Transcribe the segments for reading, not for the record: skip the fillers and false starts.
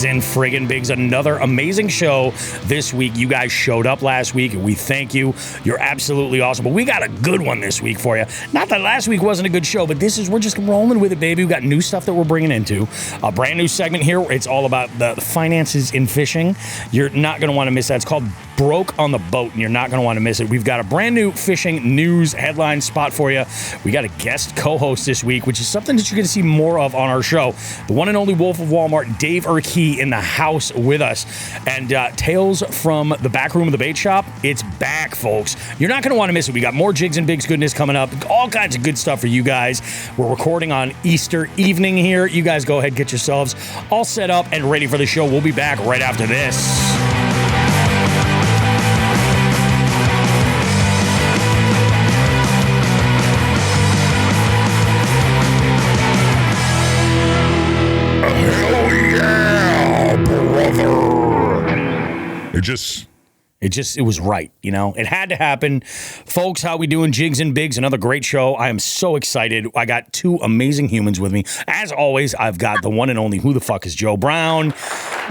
Jigs and friggin' Bigs. Another amazing show this week. You guys showed up last week, and we thank you. You're absolutely awesome. But we got a good one this week for you. Not that last week wasn't a good show, but we're just rolling with it, baby. We got new stuff that we're bringing into. A brand new segment here. It's all about the finances in fishing. You're not going to want to miss that. It's called Broke on the Boat, and you're not going to want to miss it. We've got a brand new fishing news headline spot for you. We got a guest co-host this week, which is something that you're going to see more of on our show. The one and only Wolf of Walmart, Dave Urke, in the house with us. And Tales from the back room of the bait shop, it's back, folks. You're not going to want to miss it. We got more Jigs and Bigs goodness coming up. All kinds of good stuff for you guys. We're recording on Easter evening here. You guys go ahead, get yourselves all set up and ready for the show. We'll be back right after this. It was right, you know? It had to happen. Folks, how we doing? Jigs and Bigs, another great show. I am so excited. I got two amazing humans with me. As always, I've got the one and only Who the Fuck is Joe Brown.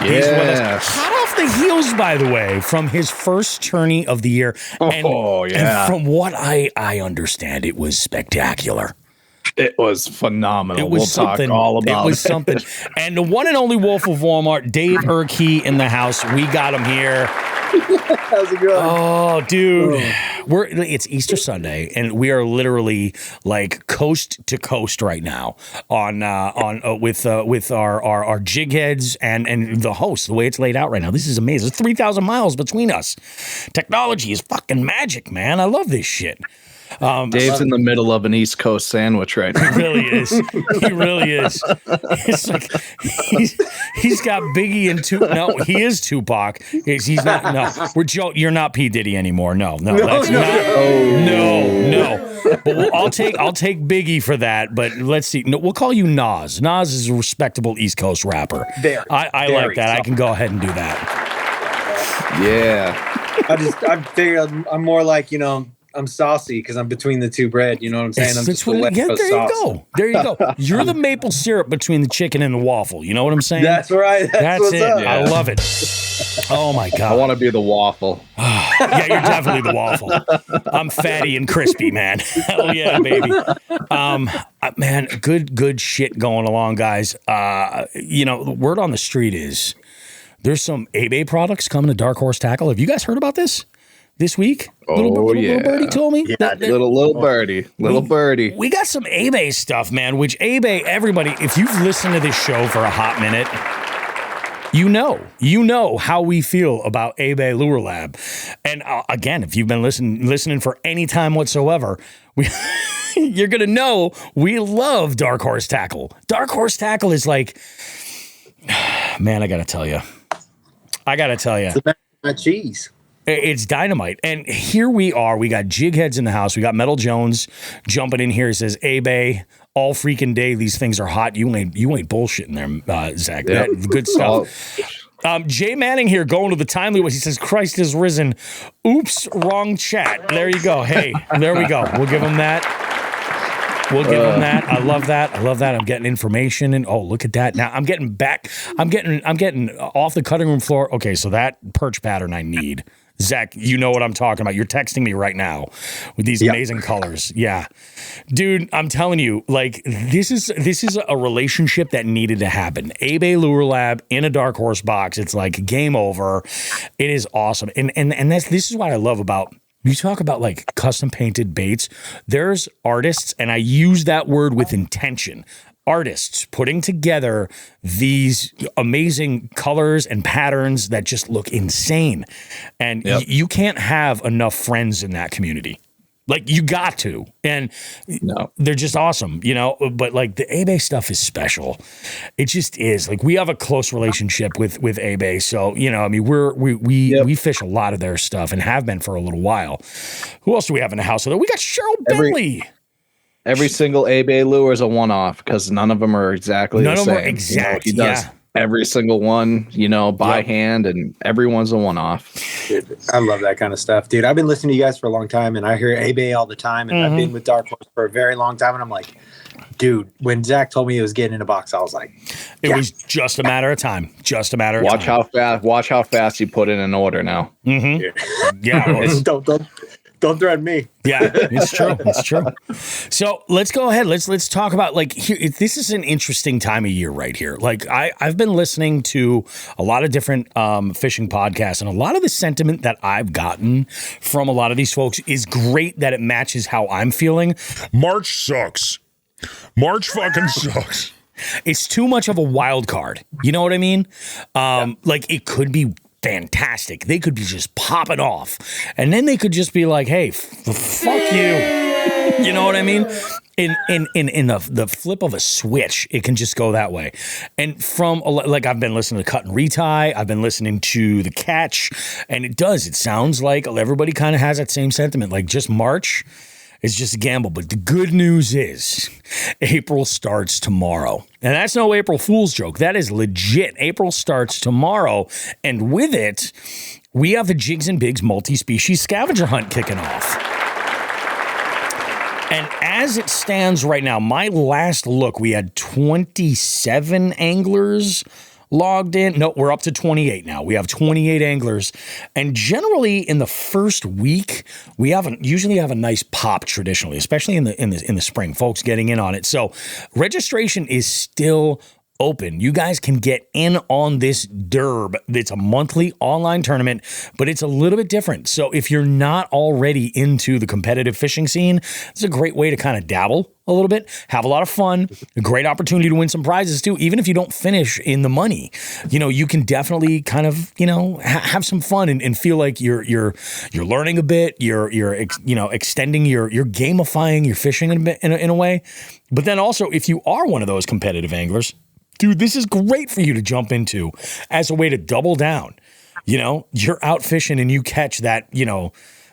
He's with us. Hot off the heels, by the way, from his first tourney of the year. And from what I understand, it was spectacular. It was phenomenal. We'll talk all about it. It was something. And the one and only Wolf of Walmart, Dave Urke, in the house. We got him here. How's it going? Oh, dude. It's Easter Sunday, and we are literally like coast to coast right now with our jig heads and the host, the way it's laid out right now. This is amazing. There's 3,000 miles between us. Technology is fucking magic, man. I love this shit. Dave's in the middle of an East Coast sandwich right now. He really is. He really is. It's like he's got Biggie and Tupac. No, he is Tupac. He's not. No, you're not P. Diddy anymore. No. That's not. No. But I'll take Biggie for that. But let's see. No, we'll call you Nas. Nas is a respectable East Coast rapper. I like that. I can go ahead and do that. Yeah. I figured I'm more like, I'm saucy because I'm between the two bread. You know what I'm saying? I'm just There you go. You're the maple syrup between the chicken and the waffle. You know what I'm saying? That's right. That's it. Up. I love it. Oh my God. I want to be the waffle. Yeah, you're definitely the waffle. I'm fatty and crispy, man. Hell yeah, baby. Man, good shit going along, guys. The word on the street is there's some eBay products coming to Dark Horse Tackle. Have you guys heard about this? This week, little birdie told me. Yeah, little birdie. We got some eBay stuff, man. Which eBay, everybody, if you've listened to this show for a hot minute, you know how we feel about eBay Lure Lab. And again, if you've been listening for any time whatsoever, you're gonna know we love Dark Horse Tackle. Dark Horse Tackle is like, man, I gotta tell you, It's about cheese. It's dynamite. And here we are. We got jig heads in the house. We got Metal Jones jumping in here. He says, eBay, all freaking day. These things are hot. You ain't bullshitting there, Zach. Yep. Good stuff. Jay Manning here going to the timely one. He says, Christ is risen. Oops, wrong chat. There you go. Hey, there we go. We'll give him that. I love that. I'm getting information, and look at that. Now I'm getting off the cutting room floor. Okay, so that perch pattern I need. Zach, you know what I'm talking about. You're texting me right now with these amazing colors. Yeah. Dude, I'm telling you, like, this is a relationship that needed to happen. eBay Lure Lab in a Dark Horse box. It's like game over. It is awesome. And this is what I love about, you talk about like custom painted baits. There's artists, and I use that word with intention. Artists putting together these amazing colors and patterns that just look insane. And you can't have enough friends in that community. Like, you got to. And they're just awesome, But like the eBay stuff is special. It just is. Like, we have a close relationship with eBay. So, we fish a lot of their stuff and have been for a little while. Who else do we have in the house? We got Cheryl Bentley. Every single eBay lure is a one-off because none of them are exactly the same. None of them are exact. He does every single one, by hand, and everyone's a one-off. Dude, I love that kind of stuff, dude. I've been listening to you guys for a long time, and I hear eBay all the time, and I've been with Dark Horse for a very long time, and I'm like, dude, when Zach told me he was getting in a box, I was like, it was just a matter of time. Just a matter of time. Watch how fast you put in an order now. Mm-hmm. Yeah. Don't threaten me. Yeah, it's true. It's true. So let's go ahead. Let's talk about like here. This is an interesting time of year right here. Like I've been listening to a lot of different fishing podcasts, and a lot of the sentiment that I've gotten from a lot of these folks is great. That it matches how I'm feeling. March sucks. March fucking sucks. It's too much of a wild card. You know what I mean? Like it could be fantastic. They could be just popping off. And then they could just be like, hey, fuck you. You know what I mean? In the flip of a switch, it can just go that way. And from, like, I've been listening to Cut and Retie. I've been listening to The Catch. And it sounds like everybody kind of has that same sentiment. Like, just March is just a gamble. But the good news is April starts tomorrow. And that's no April Fool's joke. That is legit. April starts tomorrow. And with it, we have the Jigs Bigs Multi Species Scavenger Hunt kicking off. And as it stands right now, my last look, we had 27 anglers logged in. No, we're up to 28 now. We have 28 anglers. And generally in the first week, we usually have a nice pop traditionally, especially in the spring, folks getting in on it. So registration is still open. You guys can get in on this derb. It's a monthly online tournament, but it's a little bit different. So if you're not already into the competitive fishing scene, it's a great way to kind of dabble a little bit, have a lot of fun, a great opportunity to win some prizes too. Even if you don't finish in the money, you can definitely kind of, have some fun and feel like you're learning a bit, you're extending you're gamifying your fishing in a way. But then also, if you are one of those competitive anglers, dude, this is great for you to jump into as a way to double down. You're out fishing and you catch that,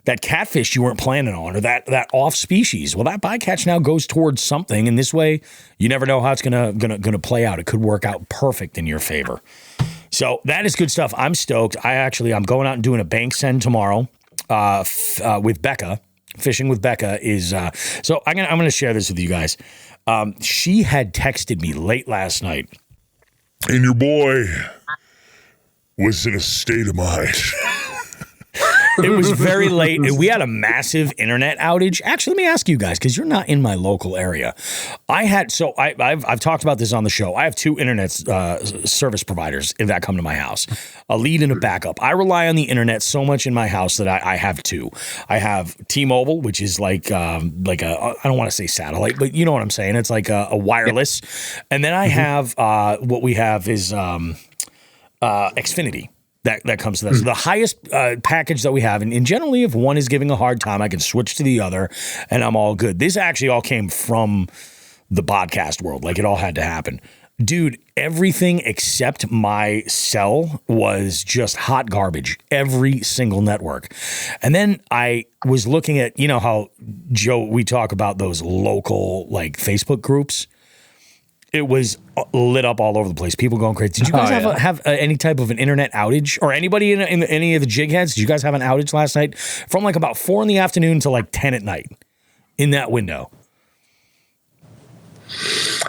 that catfish you weren't planning on, or that off species. Well, that bycatch now goes towards something, and this way, you never know how it's gonna play out. It could work out perfect in your favor. So that is good stuff. I'm stoked. I'm going out and doing a bank send tomorrow with Becca. Fishing with Becca is so I'm gonna share this with you guys. She had texted me late last night, and your boy was in a state of mind. It was very late. We had a massive internet outage. Actually, let me ask you guys, because you're not in my local area. I've talked about this on the show. I have two internet service providers that come to my house, a lead and a backup. I rely on the internet so much in my house that I have two. I have T-Mobile, which is like a I don't want to say satellite, but you know what I'm saying. It's like a wireless. And then I have what we have is Xfinity. That comes to that. So the highest package that we have, and generally if one is giving a hard time, I can switch to the other and I'm all good. This actually all came from the podcast world. Like, it all had to happen. Dude, everything except my cell was just hot garbage. Every single network. And then I was looking at, how, Joe, we talk about those local, like, Facebook groups. It was lit up all over the place. People going crazy. Did you guys have any type of an internet outage, or anybody in any of the jig heads? Did you guys have an outage last night from like about 4 p.m. to like 10 p.m. in that window?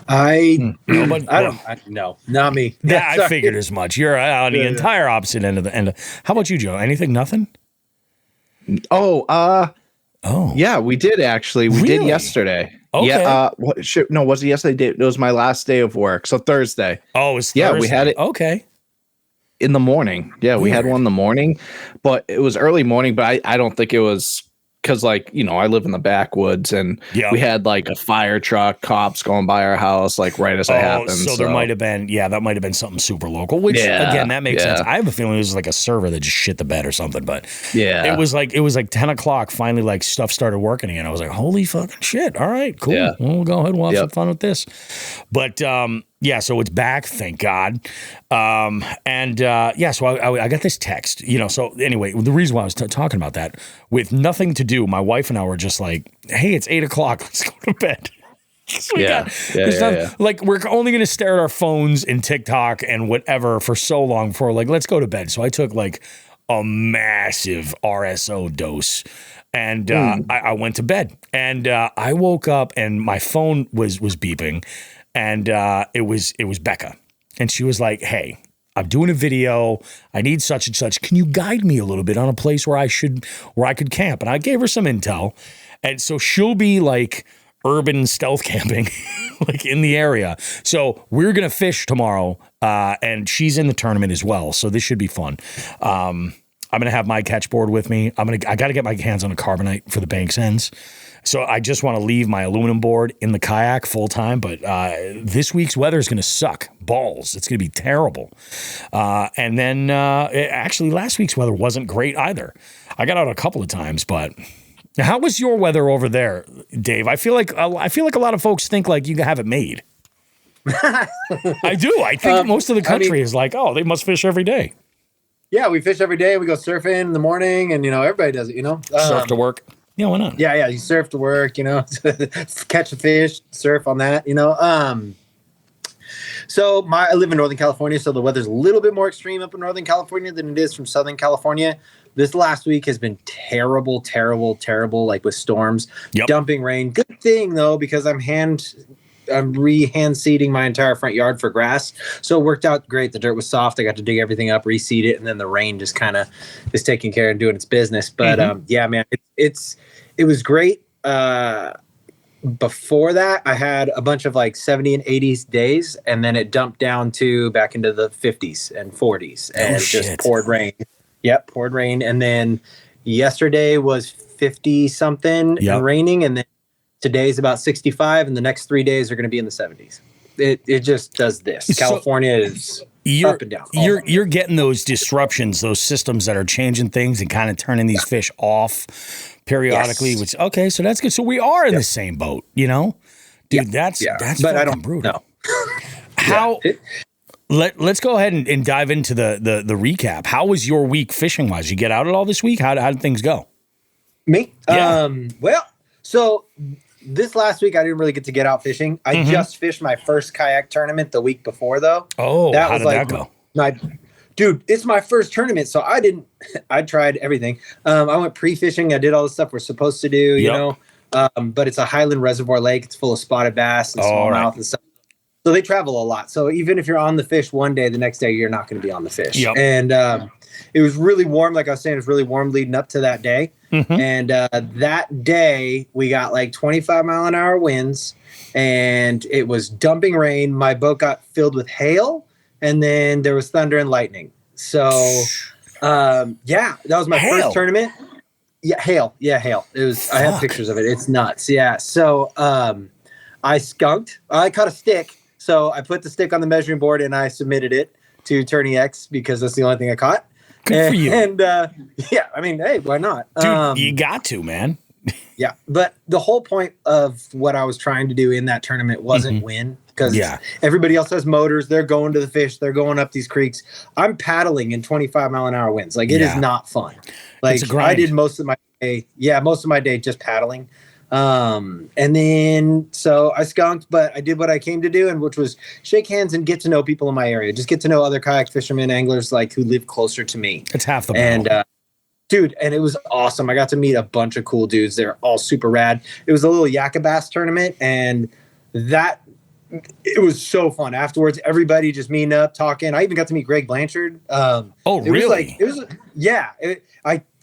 No, not me. Yeah, I figured as much. You're on the entire opposite end of the end. How about you, Joe? Anything? Nothing? Oh, yeah, we did actually. We did yesterday. Okay. Yeah. No, was it yesterday? It was my last day of work. So Thursday. Oh, it's Thursday. Yeah, we had it. Okay. In the morning. Yeah, we had one in the morning, but it was early morning, but I don't think it was because, like, I live in the backwoods, and we had like a fire truck, cops going by our house, like right as it happened. So there might have been, that might have been something super local, which again, that makes sense. I have a feeling it was like a server that just shit the bed or something, but it was like 10 o'clock. Finally, like, stuff started working again. I was like, holy fucking shit. All right, cool. Yeah. We'll go ahead and we'll have some fun with this. But, so it's back, thank God. So I got this text, so anyway, the reason why I was talking about that, with nothing to do, my wife and I were just like, hey, it's 8 o'clock, let's go to bed. Like, we're only going to stare at our phones and TikTok and whatever for so long before, like, let's go to bed. So I took like a massive RSO dose And I went to bed, and I woke up, and my phone was beeping, and it was Becca, and she was like, "Hey, I'm doing a video. I need such and such. Can you guide me a little bit on a place where I could camp?" And I gave her some intel, and so she'll be like urban stealth camping, like in the area. So we're gonna fish tomorrow, and she's in the tournament as well. So this should be fun. I'm going to have my catch board with me. I got to get my hands on a carbonite for the Banks ends. So I just want to leave my aluminum board in the kayak full time. But this week's weather is going to suck balls. It's going to be terrible. And then actually last week's weather wasn't great either. I got out a couple of times, but how was your weather over there, Dave? I feel like a lot of folks think like you have it made. I do. I think most of the country is like, oh, they must fish every day. Yeah, we fish every day. We go surfing in the morning, and everybody does it. Surf to work. Yeah, why not? Yeah, you surf to work. Catch a fish, surf on that. So I live in Northern California, so the weather's a little bit more extreme up in Northern California than it is from Southern California. This last week has been terrible, like with storms, dumping rain. Good thing though, because I'm hand seeding my entire front yard for grass. So it worked out great. The dirt was soft. I got to dig everything up, reseed it, and then the rain just kind of is taking care and doing its business. But yeah, man, it was great. Before that, I had a bunch of like 70 and 80s days, and then it dumped down to back into the 50s and 40s, and just poured rain. Yep, poured rain. And then yesterday was 50 something and raining, and then today's about 65, and the next 3 days are going to be in the 70s. It just does this. California is up and down. You're getting those disruptions, those systems that are changing things and kind of turning these fish off periodically. Yes. Which so that's good. So we are in the same boat, dude. That's but I don't brutal. How? Let's go ahead and dive into the recap. How was your week fishing wise? You get out at all this week? How did things go? Me? Yeah. So this last week I didn't really get to get out fishing. I just fished my first kayak tournament the week before though. Oh, how did that go? Dude, it's my first tournament, so I tried everything. I went pre-fishing. I did all the stuff we're supposed to do, but it's a highland reservoir lake. It's full of spotted bass and smallmouth and stuff. So they travel a lot. So even if you're on the fish one day, the next day you're not going to be on the fish. Yep. And it was really warm. Like I was saying, it was really warm leading up to that day. And that day we got like 25-mile-an-hour winds, and it was dumping rain. My boat got filled with hail, and then there was thunder and lightning. So that was my first tournament. Yeah, hail. Yeah, hail. It was. Fuck. I have pictures of it. It's nuts. Yeah. So I skunked. I caught a stick. So I put the stick on the measuring board and I submitted it to Tourney X because that's the only thing I caught. Good for you. And I mean, hey, why not? Dude, you got to, man. Yeah. But the whole point of what I was trying to do in that tournament wasn't win, because everybody else has motors. They're going to the fish. They're going up these creeks. I'm paddling in 25-mile-an-hour winds. Like, it is not fun. Like, I did most of my day just paddling. And then so I skunked, but I did what I came to do, and which was shake hands and get to know people in my area. Just get to know other kayak fishermen, anglers like who live closer to me. It's half the battle. And dude, and it was awesome. I got to meet a bunch of cool dudes. They're all super rad. It was a little Yakka Bass tournament, and it was so fun. Afterwards, everybody just meeting up, talking. I even got to meet Greg Blanchard. Really?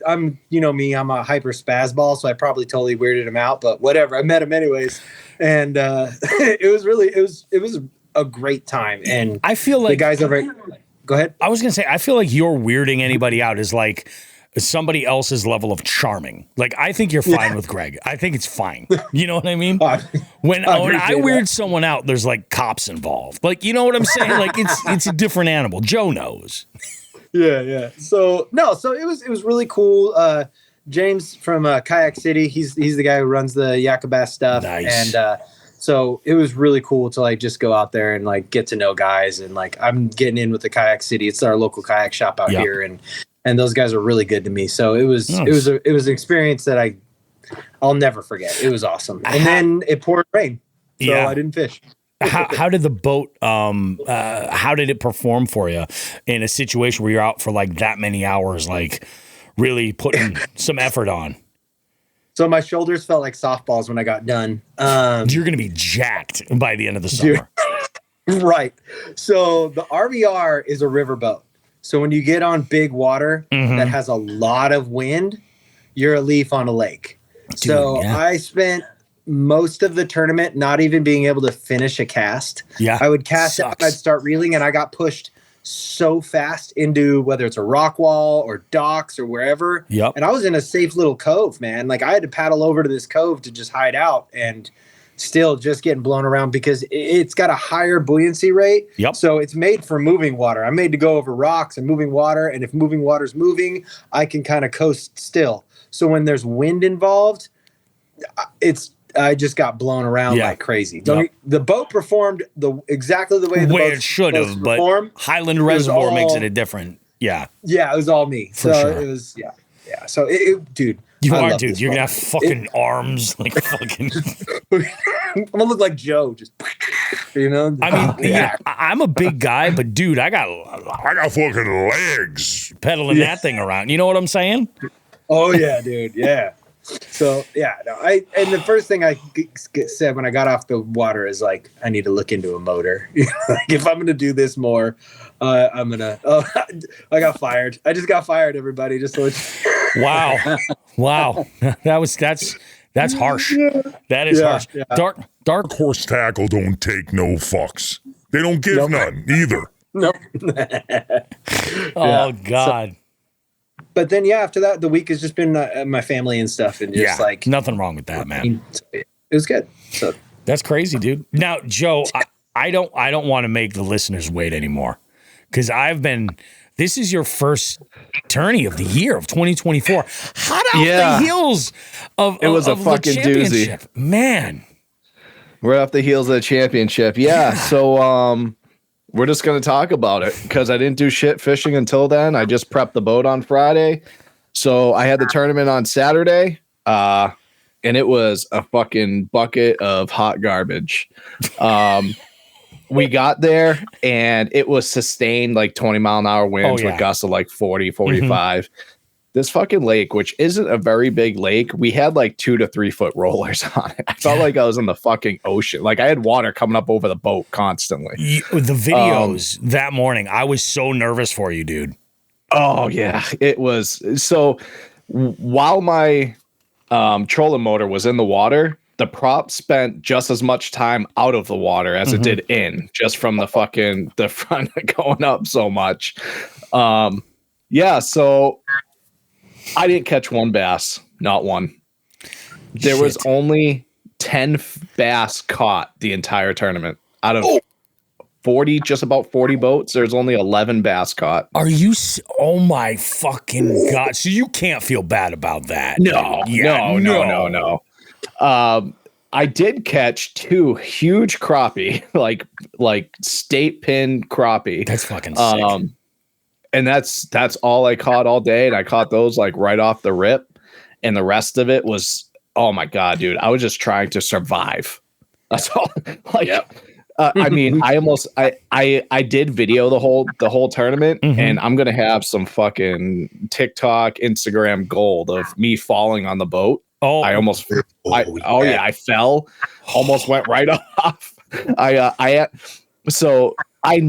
I'm me, I'm a hyper spaz ball, so I probably totally weirded him out, but whatever. I met him anyways. And it was a great time. And I feel like the guys over go ahead. I was gonna say, I feel like you're weirding anybody out is like somebody else's level of charming. Like, I think you're fine with Greg. I think it's fine. You know what I mean? When I weird someone out, there's like cops involved. Like, you know what I'm saying? Like, it's a different animal. Joe knows. Yeah. So it was really cool. James from Kayak City, he's the guy who runs the Yakka Bass stuff. Nice. And so it was really cool to like just go out there and like get to know guys, and like I'm getting in with the Kayak City. It's our local kayak shop out here, and those guys are really good to me. So it was an experience that I'll never forget. It was awesome. And then it poured rain, so I didn't fish. How did the boat how did it perform for you in a situation where you're out for like that many hours, like really putting some effort on? So my shoulders felt like softballs when I got done. You're going to be jacked by the end of the summer. Right. So the RVR is a riverboat. So when you get on big water that has a lot of wind, you're a leaf on a lake. Dude, I spent most of the tournament not even being able to finish a cast. Yeah. I would cast it, I'd start reeling, and I got pushed so fast into whether it's a rock wall or docks or wherever. Yep. And I was in a safe little cove, man. Like I had to paddle over to this cove to just hide out, and still just getting blown around because it's got a higher buoyancy rate. Yep. So it's made for moving water. I'm made to go over rocks and moving water. And if moving water's moving, I can kind of coast still. So when there's wind involved, I just got blown around like crazy. The boat performed exactly the way it should have, but Highland Reservoir makes it a different. Yeah. Yeah, it was all me. For sure. It was, yeah. So, dude. Dude. You're going to have fucking arms like fucking. I'm going to look like Joe. Just, I mean, I'm a big guy, but dude, I got fucking legs pedaling that thing around. You know what I'm saying? Oh, yeah, dude. Yeah. So and the first thing I said when I got off the water is like, I need to look into a motor. Like if I'm gonna do this more, I'm gonna. Oh, I got fired. I just got fired. Everybody, just so wow. That's harsh. That is harsh. Yeah. Dark horse tackle don't take no fucks. They don't give none either. Nope. Oh God. But then, after that, the week has just been my family and stuff, and just like nothing wrong with that, man. It was good. So that's crazy, dude. Now, Joe, I don't want to make the listeners wait anymore because this is your first tourney of the year of 2024. Hot out the heels of it was of a fucking doozy, man. We're off the heels of the championship. Yeah. So we're just going to talk about it because I didn't do shit fishing until then. I just prepped the boat on Friday. So I had the tournament on Saturday, and it was a fucking bucket of hot garbage. We got there, and it was sustained like 20-mile-an-hour winds with gusts of like 40, 45. This fucking lake, which isn't a very big lake, we had like 2 to 3 foot rollers on it. I felt like I was in the fucking ocean. Like I had water coming up over the boat constantly. The videos that morning, I was so nervous for you, dude. Oh yeah, it was. So while my trolling motor was in the water, the prop spent just as much time out of the water as it did in, just from the front going up so much. So I didn't catch one bass, not one. There was only 10 bass caught the entire tournament. Out of 40, just about 40 boats, there's only 11 bass caught. Are you? Oh my fucking God. So you can't feel bad about that. No. I did catch 2 huge crappie, like state pin crappie. That's fucking sick. And that's all I caught all day. And I caught those like right off the rip. And the rest of it was, oh my God, dude, I was just trying to survive. That's all. I mean, I did video the whole tournament, and I'm going to have some fucking TikTok, Instagram gold of me falling on the boat. Oh, I fell, almost went right off. I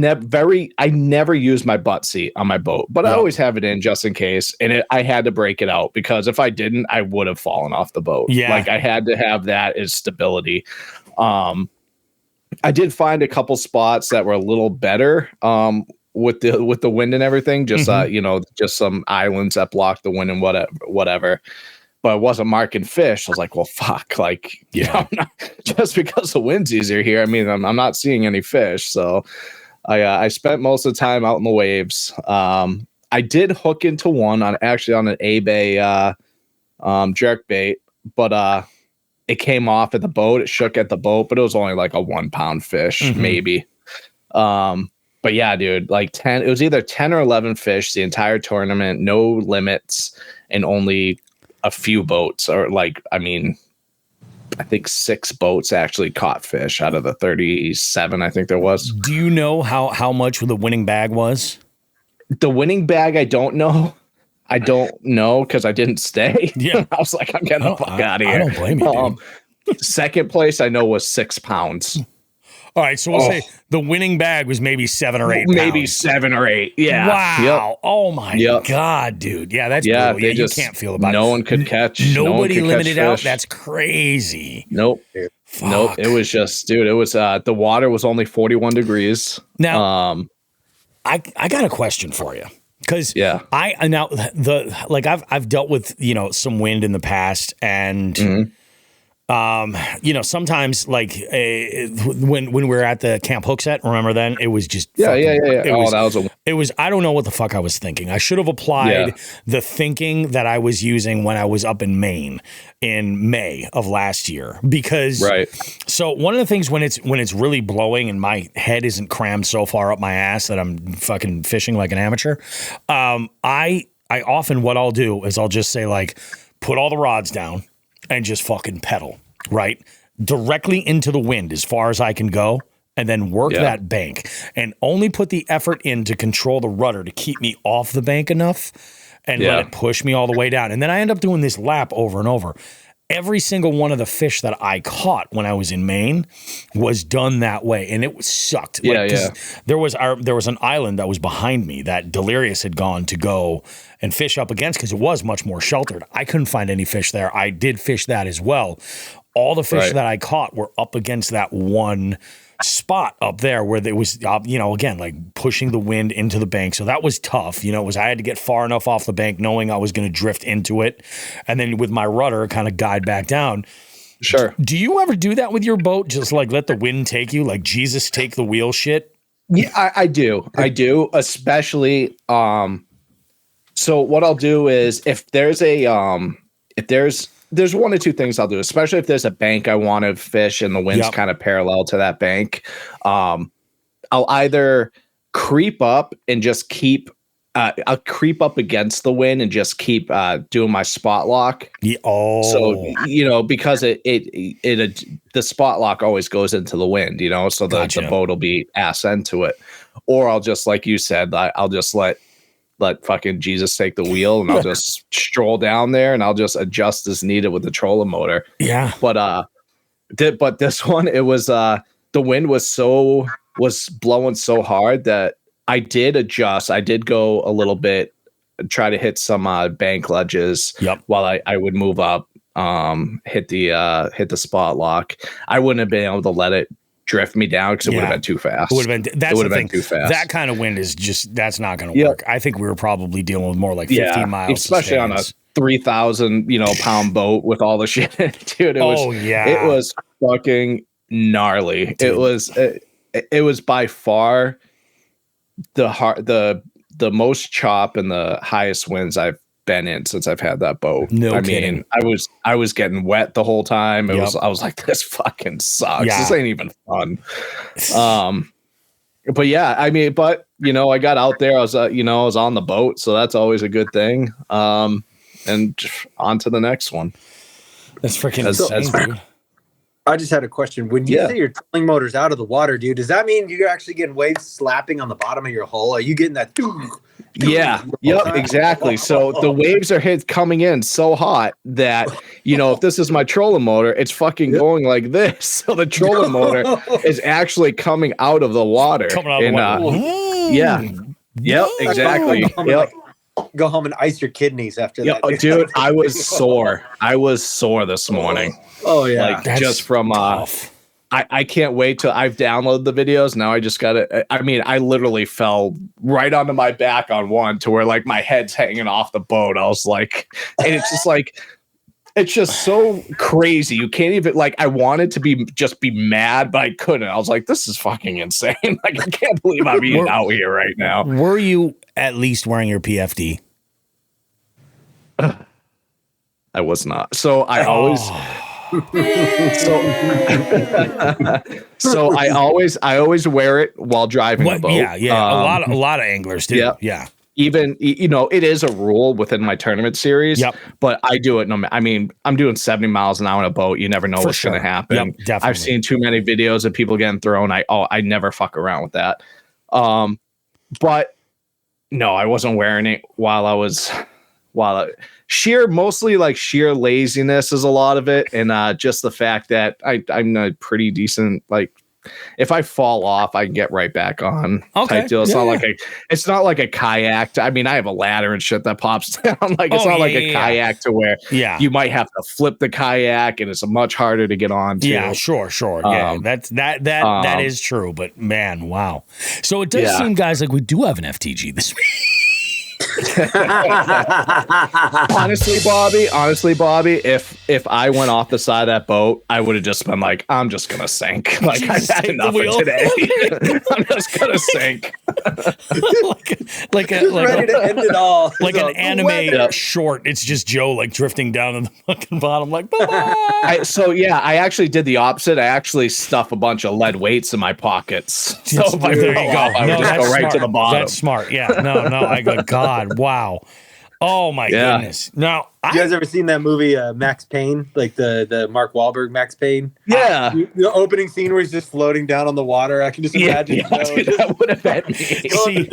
never use my butt seat on my boat, but I always have it in just in case. And I had to break it out because if I didn't, I would have fallen off the boat. Yeah. Like I had to have that as stability. I did find a couple spots that were a little better with the wind and everything. Just just some islands that blocked the wind and whatever. But I wasn't marking fish. I was like, well, fuck. Like, just because the wind's easier here. I mean, I'm not seeing any fish. So I spent most of the time out in the waves. I did hook into one on an A-Bay jerk bait, but it came off at the boat. It shook at the boat, but it was only like a 1 pound fish, maybe. But yeah, dude, like it was either 10 or 11 fish the entire tournament, no limits, and only a few boats, or I think 6 boats actually caught fish out of the 37 I think there was. Do you know how much the winning bag was? The winning bag, I don't know. I don't know because I didn't stay. Yeah. I was like, I'm getting the fuck out of here. I don't blame you, dude. Second place I know was 6 pounds. All right, so we'll say the winning bag was maybe 7 or 8 pounds. Maybe 7 or 8. Yeah. Wow. Yep. Oh my God, dude. Yeah, that's brutal. Yeah, you can't feel about it. No one could catch. Nobody limited catch out. fish. That's crazy. Nope. Fuck. Nope. It was just, dude, it was the water was only 41 degrees. Now, I got a question for you. Because I've dealt with, some wind in the past, and sometimes like when we were at the Camp Hookset, remember then? It was just it was I don't know what the fuck I was thinking. I should have applied the thinking that I was using when I was up in Maine in May of last year, because so one of the things when it's really blowing and my head isn't crammed so far up my ass that I'm fucking fishing like an amateur, I often what I'll do is I'll just say like, put all the rods down and just fucking pedal, right? Directly into the wind as far as I can go, and then work that bank, and only put the effort in to control the rudder to keep me off the bank enough and let it push me all the way down. And then I end up doing this lap over and over. Every single one of the fish that I caught when I was in Maine was done that way, and it sucked. There was an island that was behind me that Delirious had gone to go and fish up against because it was much more sheltered. I couldn't find any fish there. I did fish that as well. All the fish that I caught were up against that one spot up there where there was, again, like pushing the wind into the bank. So that was tough. I had to get far enough off the bank knowing I was going to drift into it. And then with my rudder kind of guide back down. Sure. Do you ever do that with your boat? Just like let the wind take you, like Jesus take the wheel shit? Yeah, I do. I do. Especially, so what I'll do is if there's there's one or two things I'll do, especially if there's a bank I want to fish and the wind's kind of parallel to that bank. I'll either creep up and just keep, I'll creep up against the wind and just keep doing my spot lock. So, because the spot lock always goes into the wind, so the boat will be ass end to it. Or I'll just, like you said, I'll just let fucking Jesus take the wheel, and I'll just stroll down there and I'll just adjust as needed with the trolling motor. Yeah. But this one, it was the wind was blowing so hard that I did adjust. I did go a little bit, try to hit some bank ledges while I would move up, hit the spot lock. I wouldn't have been able to let it drift me down because it would have been too fast. It would have been too fast. That kind of wind is just, that's not going to work. I think we were probably dealing with more like 15 miles, especially on a 3,000 pound boat with all the shit in it, dude. It was fucking gnarly. Dude. It was by far the most chop and the highest winds I've been in since I've had that boat. I mean, I was getting wet the whole time. I was like, this fucking sucks. This ain't even fun. But yeah, I mean, I got out there. I was on the boat, so that's always a good thing. And on to the next one. That's freaking insane, dude. I just had a question. When you say your trolling motor's out of the water, dude, does that mean you're actually getting waves slapping on the bottom of your hull? Are you getting that? Yeah. Yep. Exactly. So the waves are coming in so hot that, if this is my trolling motor, it's fucking going like this. So the trolling motor is actually coming out of the water. Coming out of the water. Yeah. Yep. Exactly. Yep. Go home and ice your kidneys after that. Dude, I was sore. I was sore this morning. Oh yeah. Like just from I can't wait till I've downloaded the videos. Now I just got to, I literally fell right onto my back on one to where like my head's hanging off the boat. I was like, and it's just like, it's just so crazy. You can't even I wanted to be mad, but I couldn't. I was like, this is fucking insane. Like, I can't believe I'm even out here right now. Were you at least wearing your PFD? I was not. So I always, so I always wear it while driving a boat. Yeah. A lot of anglers do. Yeah. Even, it is a rule within my tournament series, but I do it. I'm doing 70 miles an hour on a boat. You never know what's going to happen. Yep, definitely. I've seen too many videos of people getting thrown. I never fuck around with that. But no, I wasn't wearing it while I was mostly like sheer laziness is a lot of it. And just the fact that I'm a pretty decent, like, if I fall off, I can get right back on. Okay. Type deal. It's not like a kayak. I mean, I have a ladder and shit that pops down. Like it's not like a kayak to where you might have to flip the kayak and it's much harder to get on. Yeah, sure. Yeah, that is true. But man, wow. So it does seem, guys, like we do have an FTG this week. honestly, Bobby, if I went off the side of that boat, I would have just been like, I'm just gonna sink. Like I've had enough of today. I'm just gonna sink. like ready to end it all. Like an anime short. It's just Joe like drifting down in the fucking bottom, like bye bye. I actually did the opposite. I actually stuff a bunch of lead weights in my pockets. So if I there fell you go. off, I would just go right to the bottom. That's smart. Yeah. No. I go, God, wow. Oh my goodness. Now, you guys ever seen that movie Max Payne, like the Mark Wahlberg Max Payne? Yeah. The opening scene where he's just floating down on the water. I can just imagine. Dude, that would have been me. See,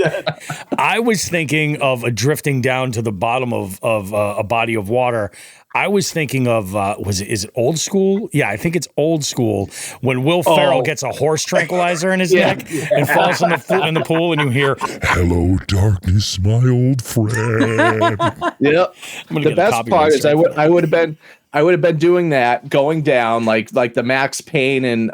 I was thinking of drifting down to the bottom of a body of water. I was thinking of is it Old School? Yeah, I think it's Old School when Will Ferrell gets a horse tranquilizer in his neck and falls in the pool, and you hear, "Hello, darkness, my old friend." Yep. The best part is I would have been doing that, going down like the Max Payne and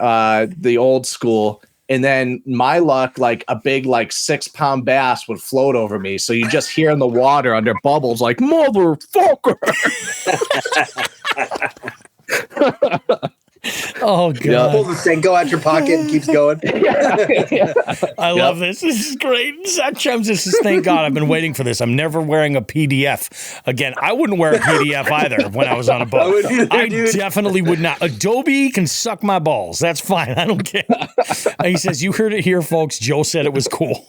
the Old School. And then my luck, like a big, like 6-pound bass would float over me. So you just hear in the water under bubbles, like, motherfucker. Oh, God. Yeah. Pulls the Senko out your pocket and keeps going. I love this. This is great. Zach Chems, this is, thank God, I've been waiting for this. I'm never wearing a PDF again. I wouldn't wear a PDF either when I was on a boat. I definitely would not. Adobe can suck my balls. That's fine. I don't care. And he says, you heard it here, folks. Joe said it was cool.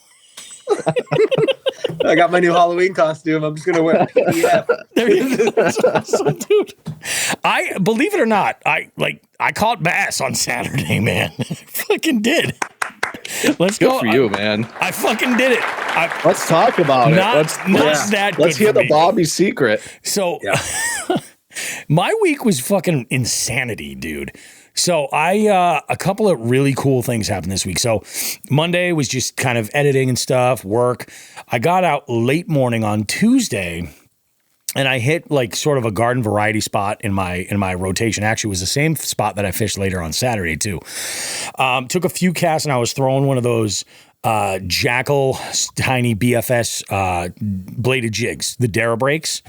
I got my new Halloween costume. I'm just gonna wear a PDF. There you go. That's awesome, dude. I believe it or not, I caught bass on Saturday, man. I fucking did. Let's Good go for you, man. I fucking did it. Let's talk about it. Let's hear the Bobby secret. So, my week was fucking insanity, dude. So a couple of really cool things happened this week. So Monday was just kind of editing and stuff, work. I got out late morning on Tuesday and I hit like sort of a garden variety spot in my rotation. Actually, it was the same spot that I fished later on Saturday too. Took a few casts and I was throwing one of those Jackal tiny BFS bladed jigs, the Dara breaks.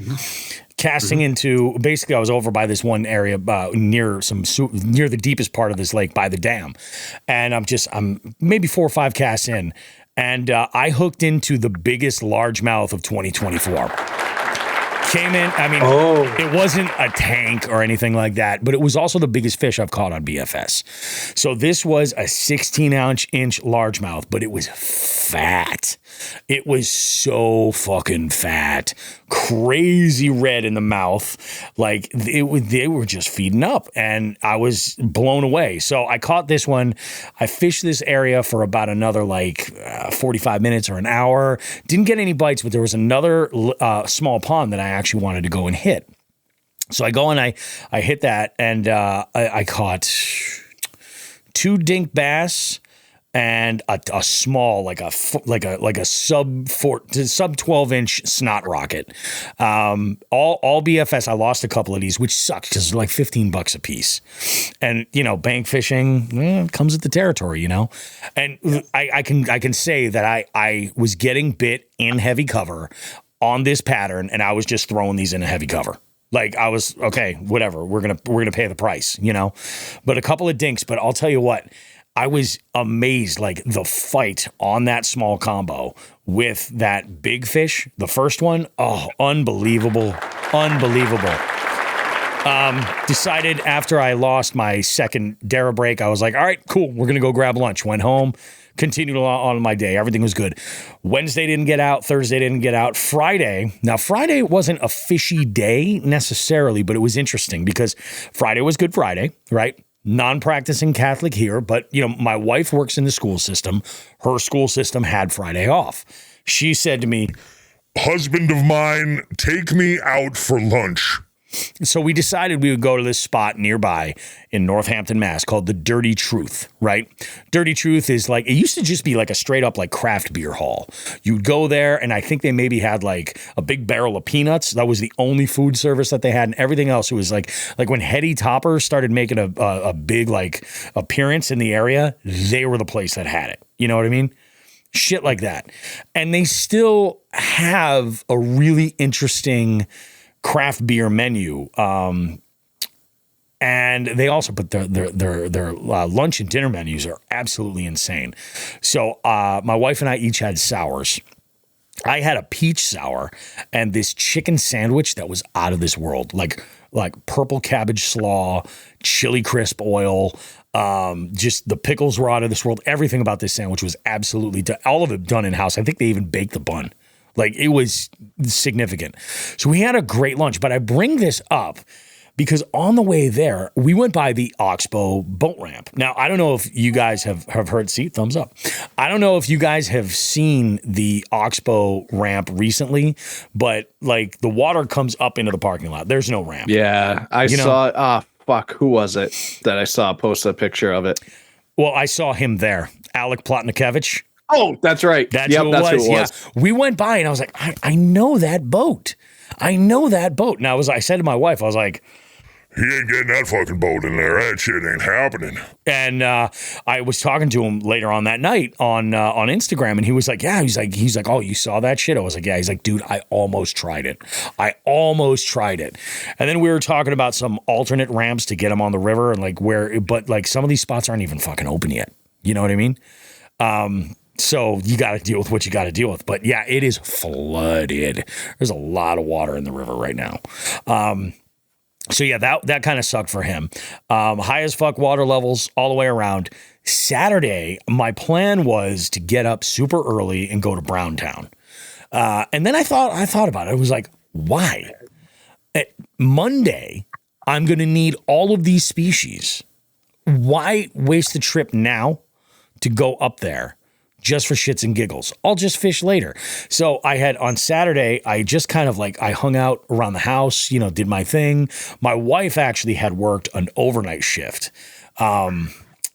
Casting into, basically I was over by this one area near the deepest part of this lake by the dam. And I'm maybe 4 or 5 casts in. And I hooked into the biggest largemouth of 2024. Came in, I mean, It wasn't a tank or anything like that, but it was also the biggest fish I've caught on BFS. So this was a 16-inch largemouth, but it was fat. It was so fucking fat. Crazy red in the mouth. Like they were just feeding up and I was blown away. So I caught this one. I fished this area for about another 45 minutes or an hour. Didn't get any bites, but there was another small pond that I actually wanted to go and hit. So I go and I hit that and I caught 2 dink bass and a small like a sub 12-inch snot rocket. All BFS. I lost a couple of these, which sucked because they're like $15 a piece. And bank fishing comes with the territory, And I can say that I was getting bit in heavy cover on this pattern, and I was just throwing these in a heavy cover. Like I was okay, whatever. We're gonna pay the price, But a couple of dinks. But I'll tell you what. I was amazed, like the fight on that small combo with that big fish, the first one. Oh, unbelievable. Decided after I lost my second Dara break, I was like, all right, cool. We're going to go grab lunch. Went home, continued on my day. Everything was good. Wednesday didn't get out. Thursday didn't get out. Friday wasn't a fishy day necessarily, but it was interesting because Friday was Good Friday, right? Non-practicing Catholic here, but my wife works in the school system. Her school system had Friday off. She said to me, husband of mine, take me out for lunch. So we decided we would go to this spot nearby in Northampton, Mass, called the Dirty Truth, right? Dirty Truth is like, it used to just be like a straight up like craft beer hall. You'd go there, and I think they maybe had like a big barrel of peanuts. That was the only food service that they had, and everything else, it was like when Hetty Topper started making a big like appearance in the area, they were the place that had it. You know what I mean? Shit like that. And they still have a really interesting craft beer menu, and they also put their lunch and dinner menus are absolutely insane. So my wife and I each had sours. I had a peach sour and this chicken sandwich that was out of this world, like purple cabbage slaw, chili crisp oil. Just the pickles were out of this world. Everything about this sandwich was absolutely all of it done in house. I think they even baked the bun. Like, it was significant. So we had a great lunch, but I bring this up because on the way there, we went by the Oxbow boat ramp. Now, I don't know if you guys have heard, see, thumbs up. I don't know if you guys have seen the Oxbow ramp recently, but like the water comes up into the parking lot. There's no ramp. Yeah, I saw, who was it that I saw post a picture of it? Well, I saw him there, Alec Plotnikevich. Oh, that's right. That's who it was. Yeah. We went by and I was like, I know that boat. I know that boat. And I said to my wife, I was like, he ain't getting that fucking boat in there. That shit ain't happening. And I was talking to him later on that night on Instagram, and he was like, yeah, he's like, oh, you saw that shit? I was like, yeah. He's like, dude, I almost tried it. And then we were talking about some alternate ramps to get him on the river and like but like some of these spots aren't even fucking open yet. You know what I mean? So you got to deal with what you got to deal with. But yeah, it is flooded. There's a lot of water in the river right now. So yeah, that kind of sucked for him. High as fuck water levels all the way around. Saturday, my plan was to get up super early and go to Browntown. And then I thought about it. I was like, why? Monday, I'm going to need all of these species. Why waste the trip now to go up there? Just for shits and giggles. I'll just fish later. So I had on Saturday, I just kind of like, I hung out around the house, did my thing. My wife actually had worked an overnight shift.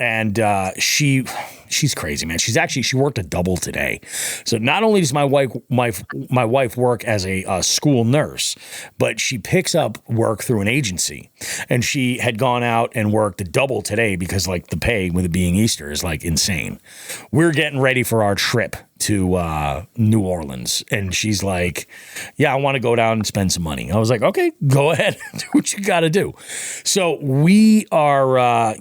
And she's crazy, man. She worked a double today. So not only does my wife work as a school nurse, but she picks up work through an agency. And she had gone out and worked a double today because like the pay with it being Easter is like insane. We're getting ready for our trip to New Orleans, and she's like, yeah, I want to go down and spend some money. I was like, okay, go ahead. Do what you got to do. So we are,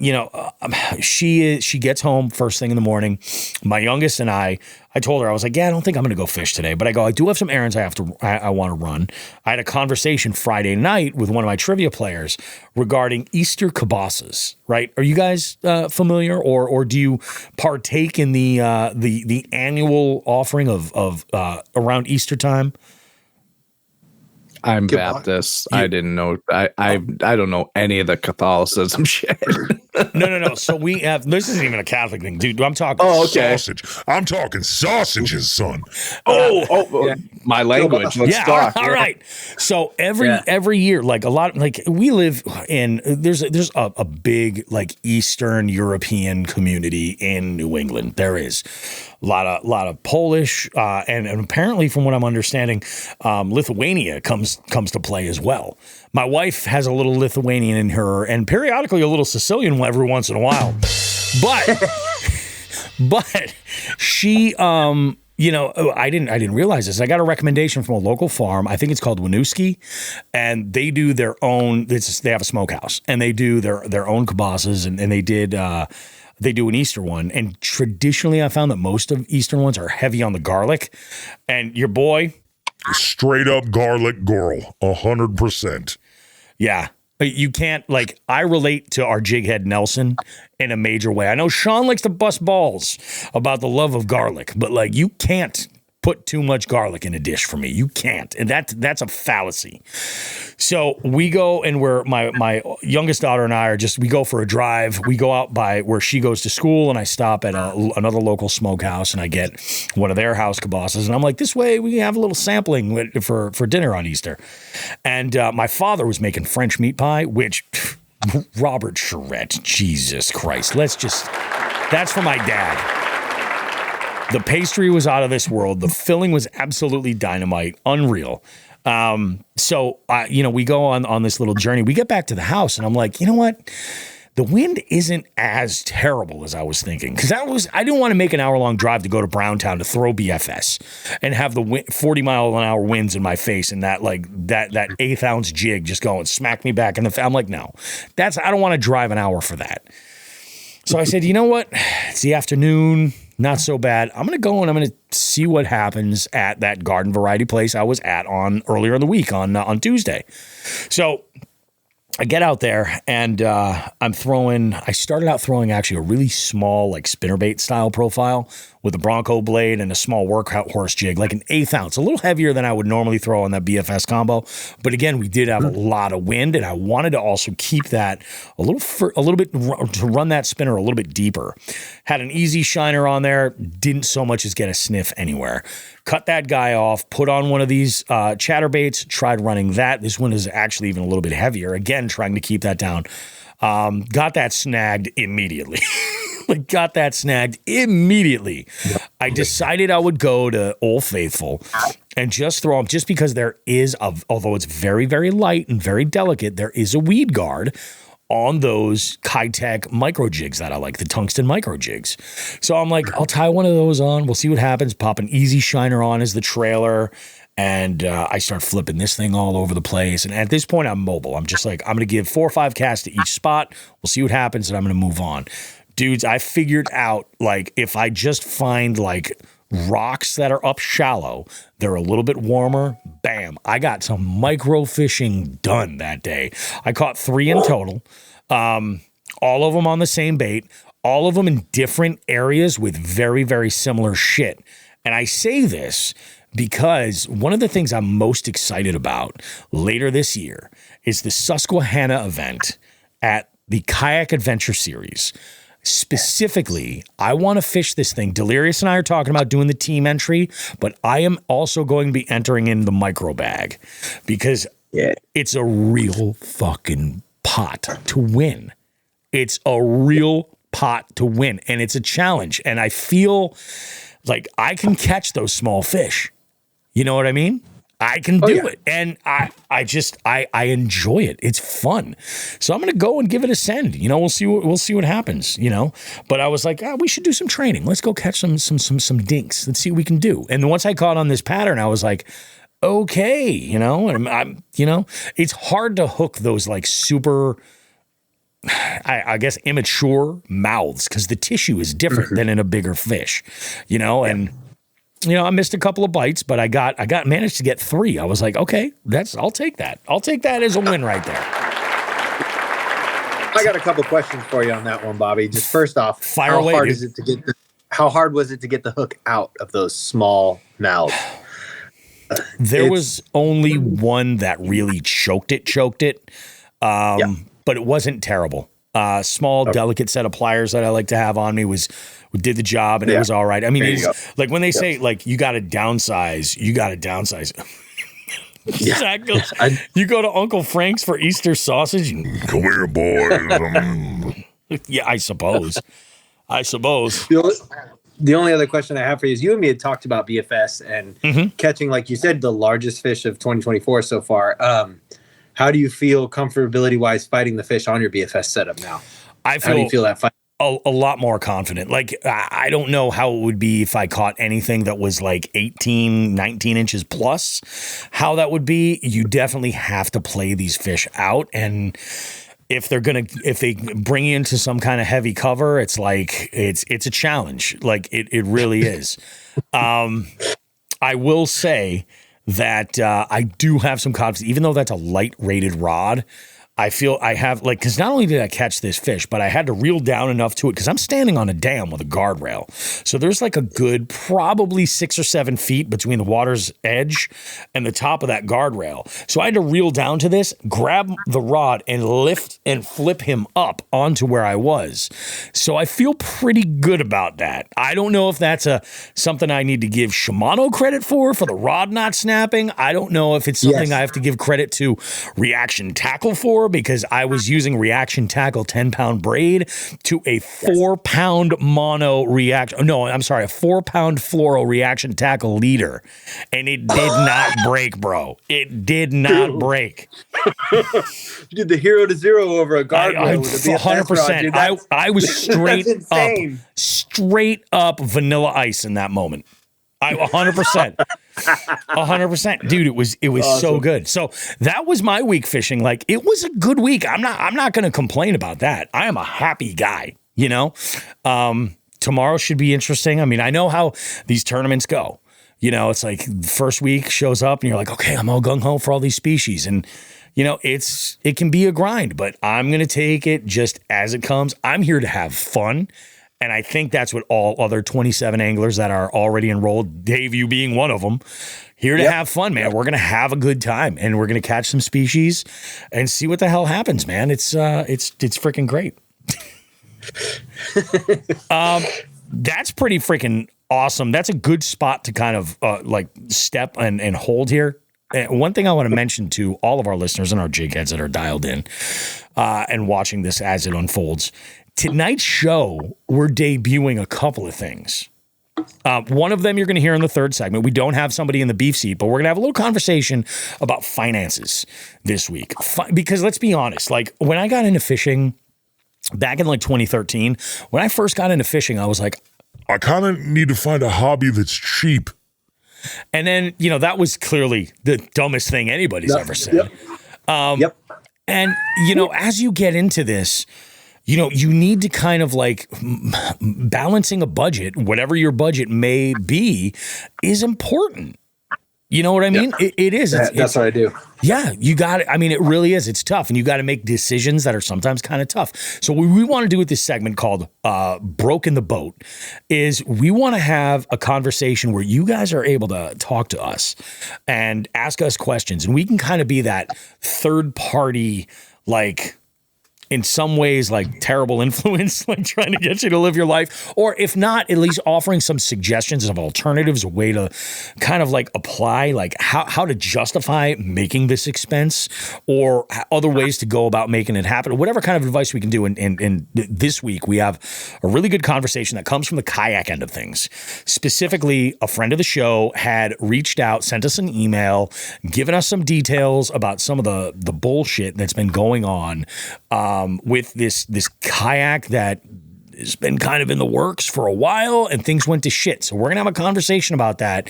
she gets home first thing in the morning. My youngest and I told her, I was like, yeah, I don't think I'm going to go fish today, but I do have some errands I want to run. I had a conversation Friday night with one of my trivia players regarding Easter kibosses, right? Are you guys familiar, or do you partake in the annual offering of around Easter time? I'm Baptist. I didn't know. I don't know any of the Catholicism shit. No. So we have. This isn't even a Catholic thing, dude. I'm talking. Oh, okay. Sausage. I'm talking sausages, son. Yeah. My language. Let's talk. All right. So every year, like a lot, like we live in. There's a big like Eastern European community in New England. There is a lot of Polish, and apparently, from what I'm understanding, Lithuania comes to play as well. My wife has a little Lithuanian in her, and periodically a little Sicilian every once in a while. But she, I didn't realize this. I got a recommendation from a local farm. I think it's called Winooski, and they do their own. They have a smokehouse, and they do their own kibosses, and they did. They do an Easter one, and traditionally, I found that most of Eastern ones are heavy on the garlic. And your boy, straight up garlic girl, 100%. Yeah. You can't, like, I relate to our jighead Nelson in a major way. I know Sean likes to bust balls about the love of garlic, but like, you can't put too much garlic in a dish for me. You can't. And that's a fallacy. So we go and my youngest daughter and I we go for a drive. We go out by where she goes to school, and I stop at another local smokehouse, and I get one of their house kibosses. And I'm like, this way we can have a little sampling for dinner on Easter. And my father was making French meat pie, which Robert Charette, Jesus Christ. That's for my dad. The pastry was out of this world. The filling was absolutely dynamite, unreal. So we go on this little journey. We get back to the house, and I'm like, you know what? The wind isn't as terrible as I was thinking, because I didn't want to make an hour-long drive to go to Browntown to throw BFS and have the 40-mile-an-hour winds in my face and that eighth-ounce jig just go and smack me back in the face. I'm like, no, I don't want to drive an hour for that. So I said, you know what? It's the afternoon. Not so bad. I'm going to go and I'm going to see what happens at that garden variety place I was at earlier in the week on Tuesday. So I get out there and I started out throwing actually a really small like spinnerbait style profile with a Bronco blade and a small workhorse jig, like an eighth ounce, a little heavier than I would normally throw on that BFS combo. But again, we did have a lot of wind, and I wanted to also keep that a little bit to run that spinner a little bit deeper. Had an easy shiner on there, didn't so much as get a sniff anywhere. Cut that guy off, put on one of these chatterbaits, tried running that. This one is actually even a little bit heavier. Again, trying to keep that down. Got that snagged immediately. I decided I would go to Old Faithful and just throw them, just because although it's very, very light and very delicate, there is a weed guard on those Kitech micro jigs that I like, the tungsten micro jigs. So I'm like, I'll tie one of those on. We'll see what happens. Pop an easy shiner on as the trailer. And I start flipping this thing all over the place. And at this point, I'm mobile. I'm just like, I'm going to give 4 or 5 casts to each spot. We'll see what happens, and I'm going to move on. Dudes, I figured out, like, if I just find, like, rocks that are up shallow, they're a little bit warmer, bam. I got some micro fishing done that day. I caught 3 in total, all of them on the same bait, all of them in different areas with very, very similar shit. And I say this because one of the things I'm most excited about later this year is the Susquehanna event at the Kayak Adventure Series. Specifically, I want to fish this thing. Delirious and I are talking about doing the team entry, but I am also going to be entering in the micro bag because it's a real fucking pot to win. It's a real pot to win, and it's a challenge. And I feel like I can catch those small fish. You know what I mean? I can do it. And I enjoy it. It's fun. So I'm going to go and give it a send. You know, we'll see what happens, you know. But I was like, we should do some training. Let's go catch some dinks. Let's see what we can do. And then once I caught on this pattern, I was like, okay, you know, and I'm you know, it's hard to hook those like super, I guess, immature mouths because the tissue is different than in a bigger fish, you know, and you know, I missed a couple of bites, but I managed to get 3. I was like, okay, I'll take that. I'll take that as a win right there. I got a couple questions for you on that one, Bobby. Just first off, how hard was it to get the hook out of those small mouths? There was only one that really choked it. But it wasn't terrible. Small, delicate set of pliers that I like to have on me did the job, and it was all right. I mean, it's like when they say like you got to downsize. Zach goes, you go to Uncle Frank's for Easter sausage. Come here, boys. Yeah, I suppose. The only other question I have for you is you and me had talked about BFS and catching, like you said, the largest fish of 2024 so far. How do you feel comfortability-wise fighting the fish on your BFS setup now? How do you feel that fight? A lot more confident. Like, I don't know how it would be if I caught anything that was like 18, 19 inches plus, how that would be. You definitely have to play these fish out. And if they bring you into some kind of heavy cover, it's like, it's a challenge. Like it really is. I will say that I do have some confidence, even though that's a light rated rod. I feel I have like, because not only did I catch this fish, but I had to reel down enough to it because I'm standing on a dam with a guardrail. So there's like a good probably 6 or 7 feet between the water's edge and the top of that guardrail. So I had to reel down to this, grab the rod and lift and flip him up onto where I was. So I feel pretty good about that. I don't know if that's something I need to give Shimano credit for the rod not snapping. I don't know if it's something I have to give credit to Reaction Tackle for, because I was using Reaction Tackle 10-pound braid to a 4-pound mono reaction. No, I'm sorry, a 4-pound fluoro Reaction Tackle leader. And it did not break, bro. It did not break. You did the 0 to 0 over a guardrail with a 100%. rod, I was straight up vanilla ice in that moment. 100%. 100%. Dude, it was awesome. So good. So that was my week fishing. Like, it was a good week. I'm not going to complain about that. I am a happy guy, you know? Tomorrow should be interesting. I mean, I know how these tournaments go. You know, it's like the first week shows up and you're like, okay, I'm all gung-ho for all these species. And, you know, it can be a grind, but I'm going to take it just as it comes. I'm here to have fun. And I think that's what all other 27 anglers that are already enrolled, Dave, you being one of them, here to have fun, man. We're going to have a good time and we're going to catch some species and see what the hell happens, man. It's freaking great. That's pretty freaking awesome. That's a good spot to kind of like step and hold here. And one thing I want to mention to all of our listeners and our jig heads that are dialed in and watching this as it unfolds. Tonight's show, we're debuting a couple of things. One of them you're going to hear in the third segment. We don't have somebody in the beef seat, but we're going to have a little conversation about finances this week. Because let's be honest, like when I got into fishing back in like 2013, when I first got into fishing, I was like, I kind of need to find a hobby that's cheap. And then, you know, that was clearly the dumbest thing anybody's ever said. And, you know, as you get into this, you know, you need to kind of like balancing a budget, whatever your budget may be, is important. You know what I mean? It is. That's what I do. Yeah, you got it. I mean, it really is. It's tough, and you got to make decisions that are sometimes kind of tough. So what we want to do with this segment called Broken the Boat is we want to have a conversation where you guys are able to talk to us and ask us questions, and we can kind of be that third party, like, in some ways, like terrible influence, like trying to get you to live your life, or if not, at least offering some suggestions of alternatives, a way to kind of like apply, like how to justify making this expense, or other ways to go about making it happen, whatever kind of advice we can do. And this week, we have a really good conversation that comes from the kayak end of things. Specifically, a friend of the show had reached out, sent us an email, given us some details about some of the bullshit that's been going on with this kayak that has been kind of in the works for a while, and things went to shit. So we're going to have a conversation about that.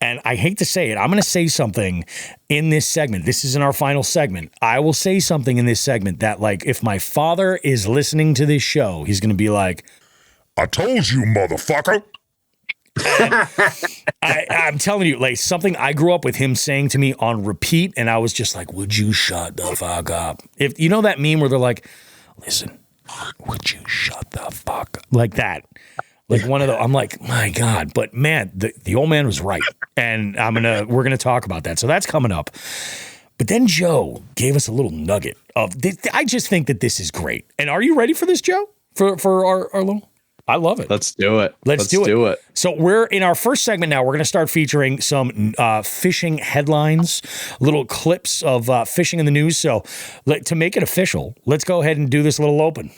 And I hate to say it, I'm going to say something in this segment. This isn't our final segment. I will say something in this segment that, like, if my father is listening to this show, he's going to be like, I told you, motherfucker. I'm telling you, like, something I grew up with him saying to me on repeat, and I was just like, would you shut the fuck up? If you know that meme where they're like, listen, would you shut the fuck up? Like that. Like one of the, I'm like, my God. But man, the old man was right. And we're gonna talk about that. So that's coming up. But then Joe gave us a little nugget of this. I just think that this is great. And are you ready for this, Joe? For our little, I love it. Let's do it. Let's do it. So we're in our first segment now. We're going to start featuring some fishing headlines, little clips of fishing in the news. So to make it official, let's go ahead and do this little open.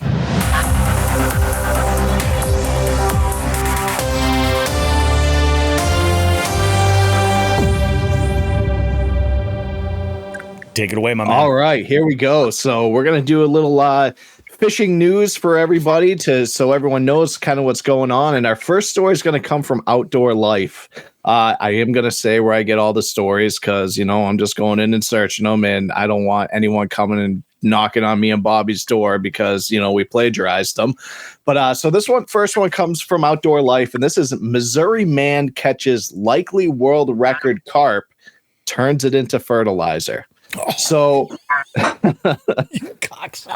Take it away, my man. All right, here we go. So we're going to do a little fishing news for everybody so everyone knows kind of what's going on. And our first story is going to come from Outdoor Life. I am going to say where I get all the stories because, you know, I'm just going in and searching them, and I don't want anyone coming and knocking on me and Bobby's door because, you know, we plagiarized them. But so first one comes from Outdoor Life, and this is Missouri man catches likely world record carp, turns it into fertilizer. So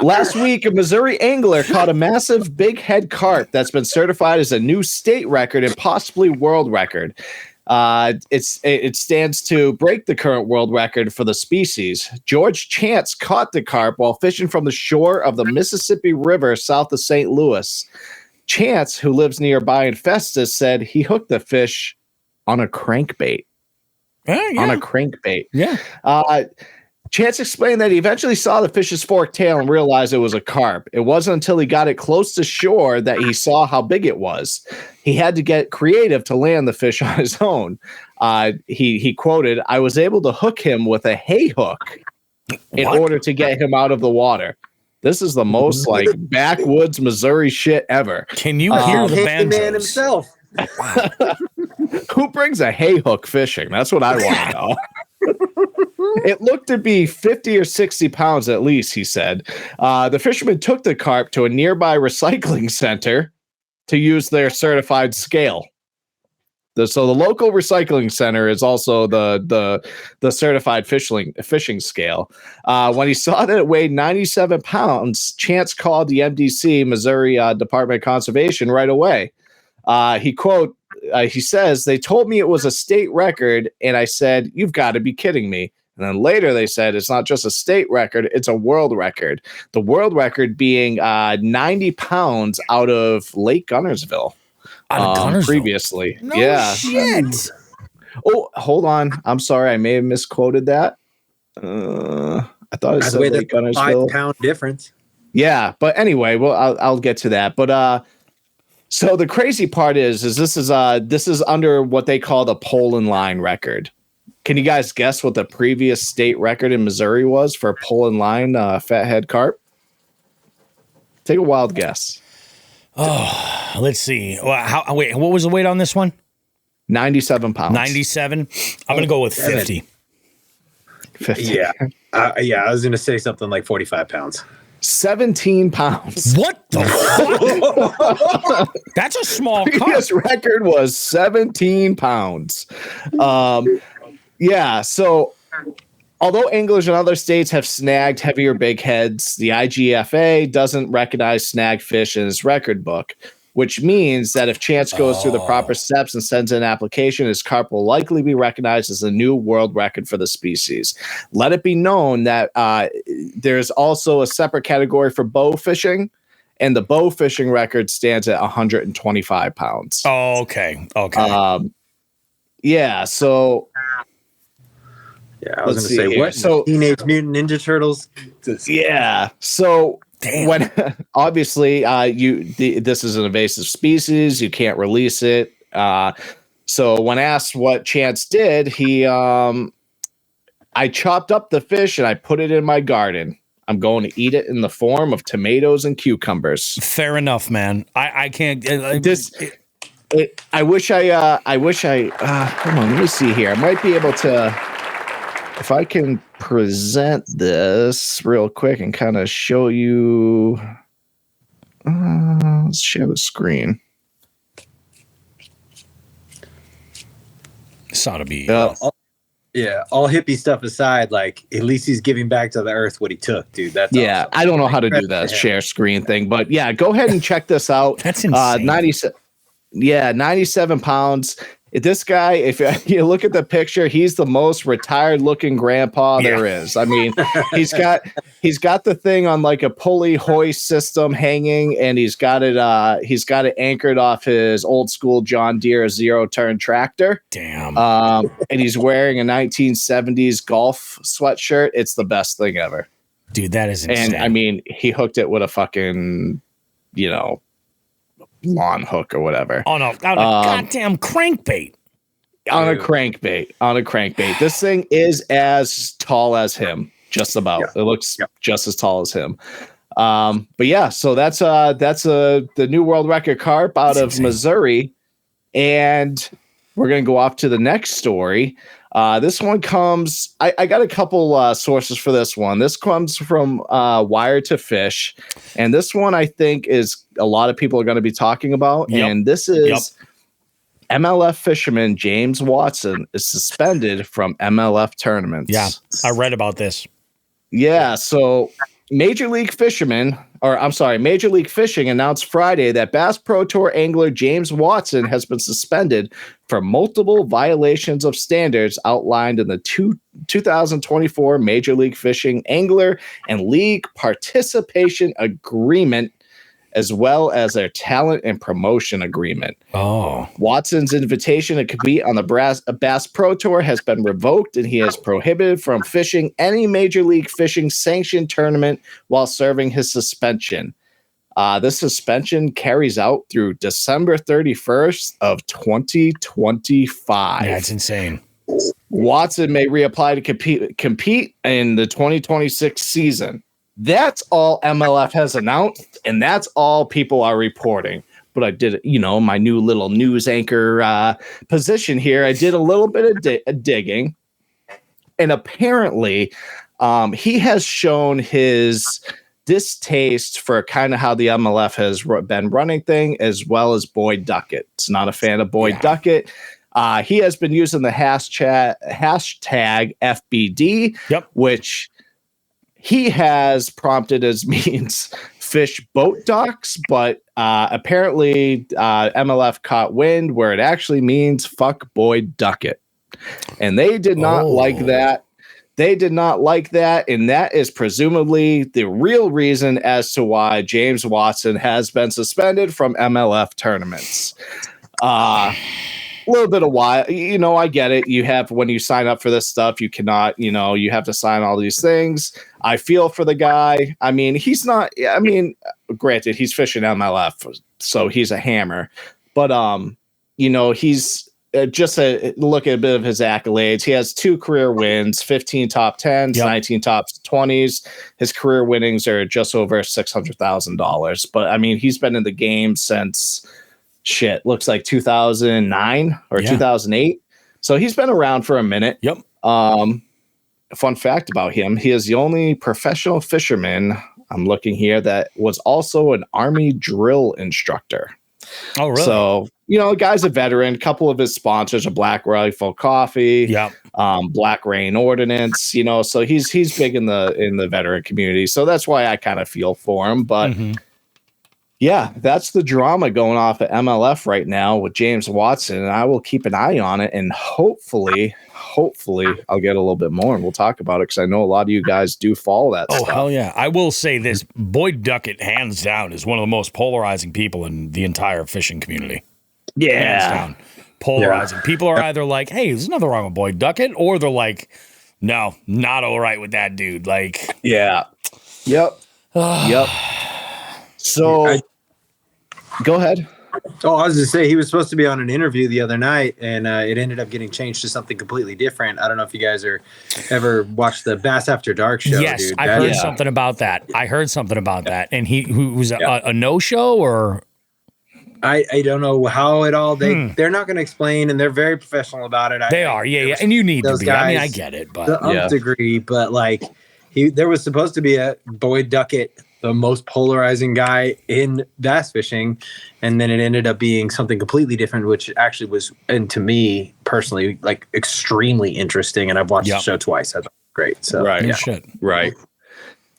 last week, a Missouri angler caught a massive big head carp that's been certified as a new state record and possibly world record. It stands to break the current world record for the species. George Chance caught the carp while fishing from the shore of the Mississippi River south of St. Louis. Chance, who lives nearby in Festus, said he hooked the fish on a crankbait. On a crankbait. Yeah. Chance explained that he eventually saw the fish's forked tail and realized it was a carp. It wasn't until he got it close to shore that he saw how big it was. He had to get creative to land the fish on his own. He quoted, "I was able to hook him with a hay hook in order to get him out of the water." This is the most like backwoods Missouri shit ever. Can you hear the banjos? Man himself. Who brings a hay hook fishing? That's what I want to know. It looked to be 50 or 60 pounds at least, he said. The fisherman took the carp to a nearby recycling center to use their certified scale. So the local recycling center is also the certified fishing scale. When he saw that it weighed 97 pounds, Chance called the MDC, Missouri Department of Conservation, right away. He says, "They told me it was a state record, and I said, 'You've got to be kidding me.' And then later they said it's not just a state record, it's a world record. The world record being 90 pounds out of Lake Gunnersville. Previously. No shit. Oh, hold on. I'm sorry. I may have misquoted that. I thought it said Lake Gunnersville. 5-pound difference. Yeah. But anyway, well, I'll get to that. But so the crazy part is this is under what they call the pole and line record. Can you guys guess what the previous state record in Missouri was for pole and line fathead carp? Take a wild guess. Oh, let's see. Wait, what was the weight on this one? 97 pounds. 97. I'm going to go with 50. 50. Yeah. I was going to say something like 45 pounds. 17 pounds. What the fuck? That's a small carp. Previous record was 17 pounds. Yeah, so although anglers in other states have snagged heavier big heads, the IGFA doesn't recognize snagged fish in its record book, which means that if Chance goes through the proper steps and sends in an application, his carp will likely be recognized as a new world record for the species. Let it be known that there's also a separate category for bow fishing, and the bow fishing record stands at 125 pounds. Oh, okay. Yeah, so... Yeah, I was going to say, what? So, Teenage Mutant Ninja Turtles? Yeah, so... Damn. When obviously this is an invasive species, you can't release it. So when asked what Chance did, I chopped up the fish and I put it in my garden. I'm going to eat it in the form of tomatoes and cucumbers. Fair enough, man. I can't. I wish I hold on. Let me see here. I might be able to. If I can present this real quick and kind of show you, let's share the screen. This ought to be. All hippie stuff aside, like at least he's giving back to the earth what he took, dude. That's awesome. I don't know how to do that share screen thing, but yeah, go ahead and check this out. That's insane. 97 pounds. This guy, if you look at the picture, he's the most retired looking grandpa there is. I mean, he's got the thing on like a pulley hoist system hanging, and he's got it anchored off his old school John Deere 0-turn tractor. Damn. And he's wearing a 1970s golf sweatshirt. It's the best thing ever. Dude, that is insane. And I mean, he hooked it with a fucking, lawn hook or whatever. On a goddamn crankbait. On a crankbait. This thing is as tall as him, just about. Yeah. It looks just as tall as him. But yeah, so that's the new world record carp out of Missouri, and we're gonna go off to the next story. This one comes. I got a couple sources for this one. This comes from Wire to Fish, and this one I think is a lot of people are going to be talking about. Yep. And this is MLF fisherman James Watson is suspended from MLF tournaments. Yeah, I read about this. Yeah, so Major League Fishing announced Friday that Bass Pro Tour angler James Watson has been suspended for multiple violations of standards outlined in the 2024 Major League Fishing Angler and League Participation Agreement, as well as their talent and promotion agreement. Oh. Watson's invitation to compete on the Bass Pro Tour has been revoked, and he is prohibited from fishing any Major League Fishing sanctioned tournament while serving his suspension. This suspension carries out through December 31st of 2025. Yeah, it's insane. Watson may reapply to compete in the 2026 season. That's all MLF has announced, and that's all people are reporting. But I did, my new little news anchor position here. I did a little bit of digging, and apparently he has shown his distaste for kind of how the MLF has been running thing, as well as Boyd Duckett. It's not a fan of Boyd Duckett. He has been using the hashtag FBD, which he has prompted as means fish boat docks, but apparently MLF caught wind where it actually means fuck Boyd Duckett. And they did not like that. They did not like that, and that is presumably the real reason as to why James Watson has been suspended from MLF tournaments. A little bit of why, I get it. You have, when you sign up for this stuff, you cannot, you have to sign all these things. I feel for the guy. I mean, granted, he's fishing MLF, so he's a hammer, but, he's just a look at a bit of his accolades. He has 2 career wins, 15 top 10s, 19 top 20s. His career winnings are just over $600,000. But I mean, he's been in the game since looks like 2009 or 2008. So he's been around for a minute. Yep. Fun fact about him: he is the only professional fisherman, I'm looking here, that was also an Army drill instructor. Oh, really? So, the guy's a veteran. A couple of his sponsors are Black Rifle Coffee, Black Rain Ordnance, so he's big in the veteran community. So that's why I kind of feel for him. But yeah, that's the drama going off at MLF right now with James Watson. And I will keep an eye on it, and hopefully I'll get a little bit more and we'll talk about it, because I know a lot of you guys do follow that stuff. Oh, hell yeah. I will say this. Boyd Duckett, hands down, is one of the most polarizing people in the entire fishing community. Yeah. Hands down. Polarizing. People are either like, hey, there's nothing wrong with Boyd Duckett, or they're like, no, not all right with that dude. Like, yeah. Yep. So go ahead. Oh, I was just say he was supposed to be on an interview the other night, and it ended up getting changed to something completely different. I don't know if you guys ever watched the Bass After Dark show. Yes, dude. I heard something about that. And he was a no-show, or I don't know how it all they're not going to explain, and they're very professional about it. They are, and you need to be. Guys, I mean, I get it, but the nth degree, but like there was supposed to be a Boyd Duckett, the most polarizing guy in bass fishing, and then it ended up being something completely different, which actually was, and to me personally, like extremely interesting. And I've watched the show twice. I thought it was great. So right.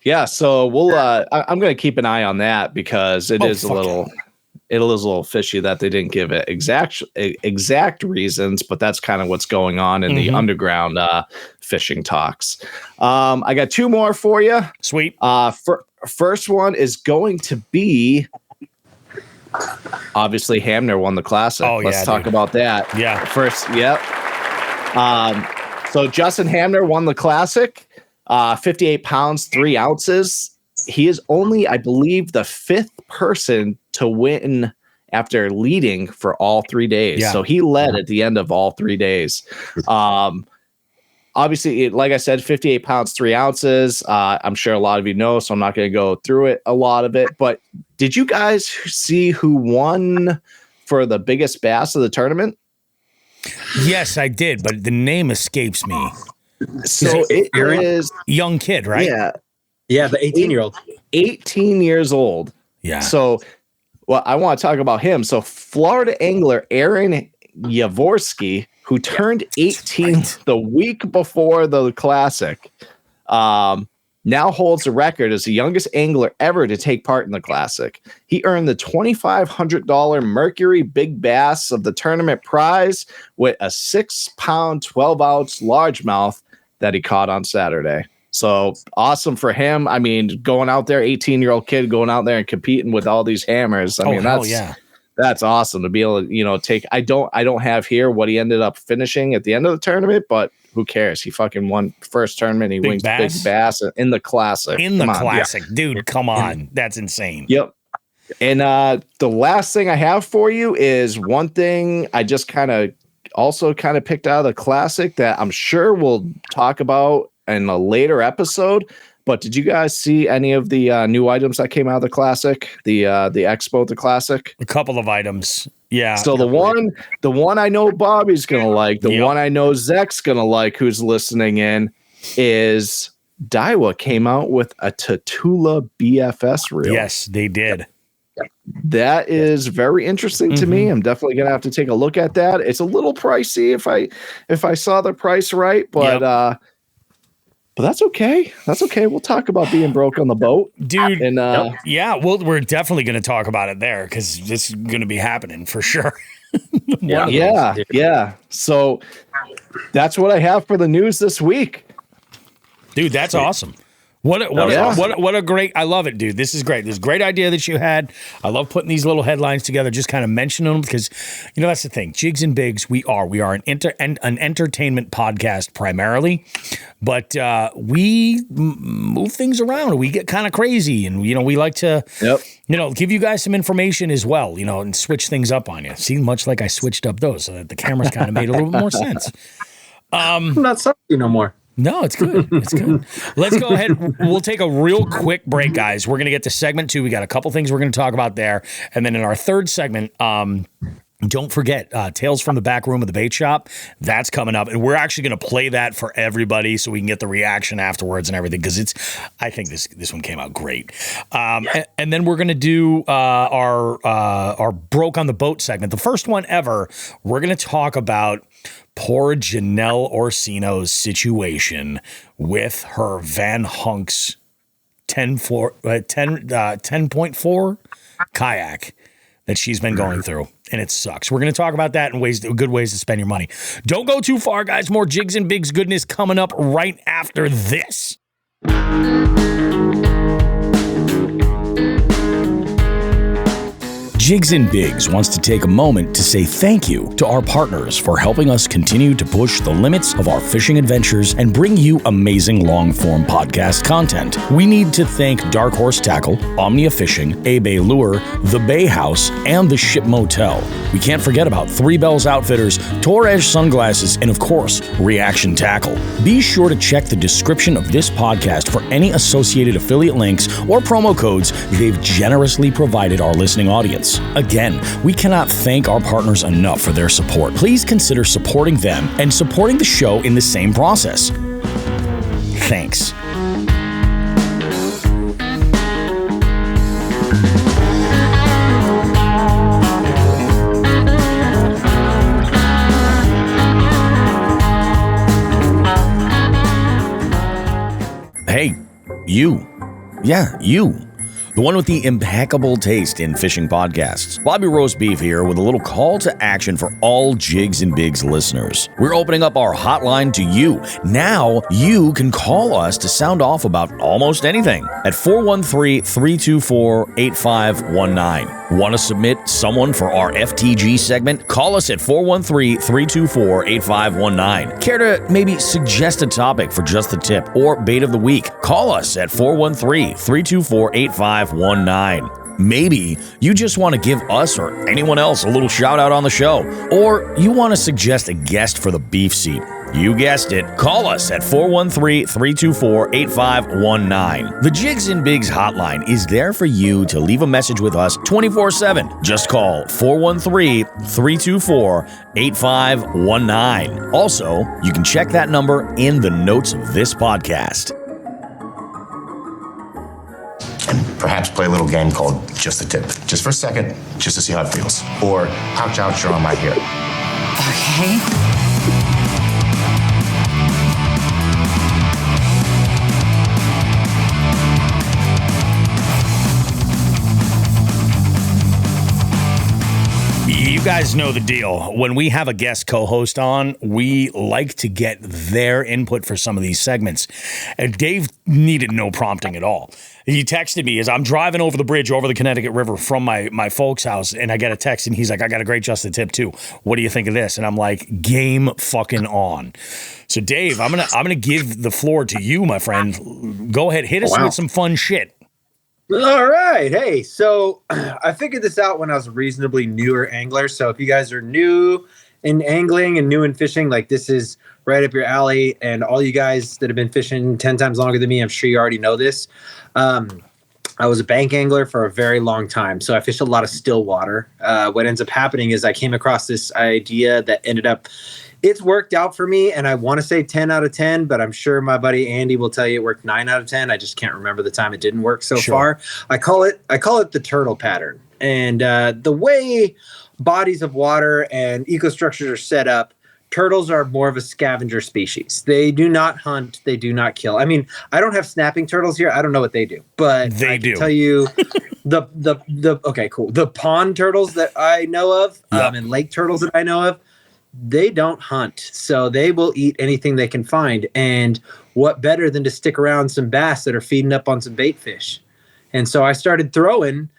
Yeah. So we'll. I'm going to keep an eye on that, because it is a little fishy that they didn't give it exact reasons, but that's kind of what's going on in the underground fishing talks. I got 2 more for you. Sweet. First one is going to be, obviously, Hamner won the Classic. Let's talk about that. Yeah. First, yep. So Justin Hamner won the Classic, 58 pounds, 3 ounces. He is only, I believe, the 5th person to win after leading for all 3 days. Yeah. So he led at the end of all 3 days. Obviously, like I said, 58 pounds, 3 ounces. I'm sure a lot of you know, so I'm not going to go through it, a lot of it. But did you guys see who won for the biggest bass of the tournament? Yes, I did, but the name escapes me. So it is young kid, right? Yeah, the 18-year-old. 18 years old. Yeah. So, well, I want to talk about him. So Florida angler Aaron Yavorski, who turned 18 the week before the Classic, now holds the record as the youngest angler ever to take part in the Classic. He earned the $2,500 Mercury Big Bass of the tournament prize with a 6-pound, 12-ounce largemouth that he caught on Saturday. So awesome for him. I mean, going out there, 18-year-old kid going out there and competing with all these hammers. I mean, that's awesome to be able to, take. I don't have here what he ended up finishing at the end of the tournament, but who cares? He fucking won first tournament. He wins Big Bass in the Classic. Dude, come on. That's insane. Yep. And the last thing I have for you is one thing I just kind of picked out of the Classic that I'm sure we'll talk about in a later episode. But did you guys see any of the new items that came out of the Classic, the Expo, the Classic? A couple of items. Yeah. So the one I know Bobby's going to like, the one I know Zach's going to like, who's listening in, is Diawa came out with a Tatula BFS reel. Yes, they did. That is very interesting to me. I'm definitely going to have to take a look at that. It's a little pricey if I saw the price right, but but that's okay. That's okay. We'll talk about being broke on the boat, dude. And we're definitely going to talk about it there because this is going to be happening for sure. Yeah. So that's what I have for the news this week, dude. That's awesome. What a great, I love it, dude. This is great. This is a great idea that you had. I love putting these little headlines together, just kind of mentioning them because, that's the thing. Jigs and Bigs, we are an entertainment podcast primarily, but we move things around. We get kind of crazy and, we like to, give you guys some information as well, and switch things up on you. See, much like I switched up those so that the cameras kind of made a little bit more sense. I'm not sorry no more. No, it's good. It's good. Let's go ahead. We'll take a real quick break, guys. We're going to get to segment 2. We got a couple things we're going to talk about there. And then in our third segment, don't forget Tales from the Back Room of the Bait Shop. That's coming up. And we're actually going to play that for everybody so we can get the reaction afterwards and everything because I think this one came out great. And then we're going to do our Broke on the Boat segment. The first one ever, we're going to talk about poor Janelle Orsino's situation with her Van Hunk's 10.4 kayak that she's been going through, and it sucks. We're going to talk about that and good ways to spend your money. Don't go too far, guys. More Jigs and Bigs goodness coming up right after this. Jigs and Bigs wants to take a moment to say thank you to our partners for helping us continue to push the limits of our fishing adventures and bring you amazing long-form podcast content. We need to thank Dark Horse Tackle, Omnia Fishing, A-Bay Lure, The Bay House, and The Ship Motel. We can't forget about Three Bells Outfitters, Torres Sunglasses, and of course, Reaction Tackle. Be sure to check the description of this podcast for any associated affiliate links or promo codes they've generously provided our listening audience. Again, we cannot thank our partners enough for their support. Please consider supporting them and supporting the show in the same process. Thanks. Hey, you. Yeah, you. The one with the impeccable taste in fishing podcasts. Bobby Roast Beef here with a little call to action for all Jigs and Bigs listeners. We're opening up our hotline to you. Now you can call us to sound off about almost anything at 413-324-8519. Want to submit someone for our FTG segment? Call us at 413-324-8519. Care to maybe suggest a topic for Just the Tip or Bait of the Week? Call us at 413-324-8519. Maybe you just want to give us or anyone else a little shout out on the show, or you want to suggest a guest for the beef seat. You guessed it. Call us at 413-324-8519. The Jigs and Bigs hotline is there for you to leave a message with us 24/7. Just call 413-324-8519. Also, you can check that number in the notes of this podcast. And perhaps play a little game called Just the Tip. Just for a second, just to see how it feels. Or, ouch, ouch, you're on my hair. Okay. You guys know the deal. When we have a guest co-host on, we like to get their input for some of these segments. And Dave needed no prompting at all. He texted me as I'm driving over the bridge over the Connecticut River from my folks' house, and I get a text, and he's like, I got a great Just the Tip too. What do you think of this? And I'm like, game fucking on. So Dave, I'm gonna give the floor to you, my friend. Go ahead, hit us with some fun shit. All right. Hey, so I figured this out when I was a reasonably newer angler. So if you guys are new in angling and new in fishing, like this is right up your alley. And all you guys that have been fishing 10 times longer than me, I'm sure you already know this. I was a bank angler for a very long time. So I fished a lot of still water. What ends up happening is I came across this idea that ended up, it's worked out for me, and I want to say 10 out of 10, but I'm sure my buddy Andy will tell you it worked 9 out of 10. I just can't remember the time it didn't work so far. I call it the turtle pattern. And the way bodies of water and ecostructures are set up, turtles are more of a scavenger species. They do not hunt. They do not kill. I mean, I don't have snapping turtles here. I don't know what they do, but I can tell you okay, cool. The pond turtles that I know of and lake turtles that I know of, they don't hunt, so they will eat anything they can find. And what better than to stick around some bass that are feeding up on some bait fish? And so I started throwing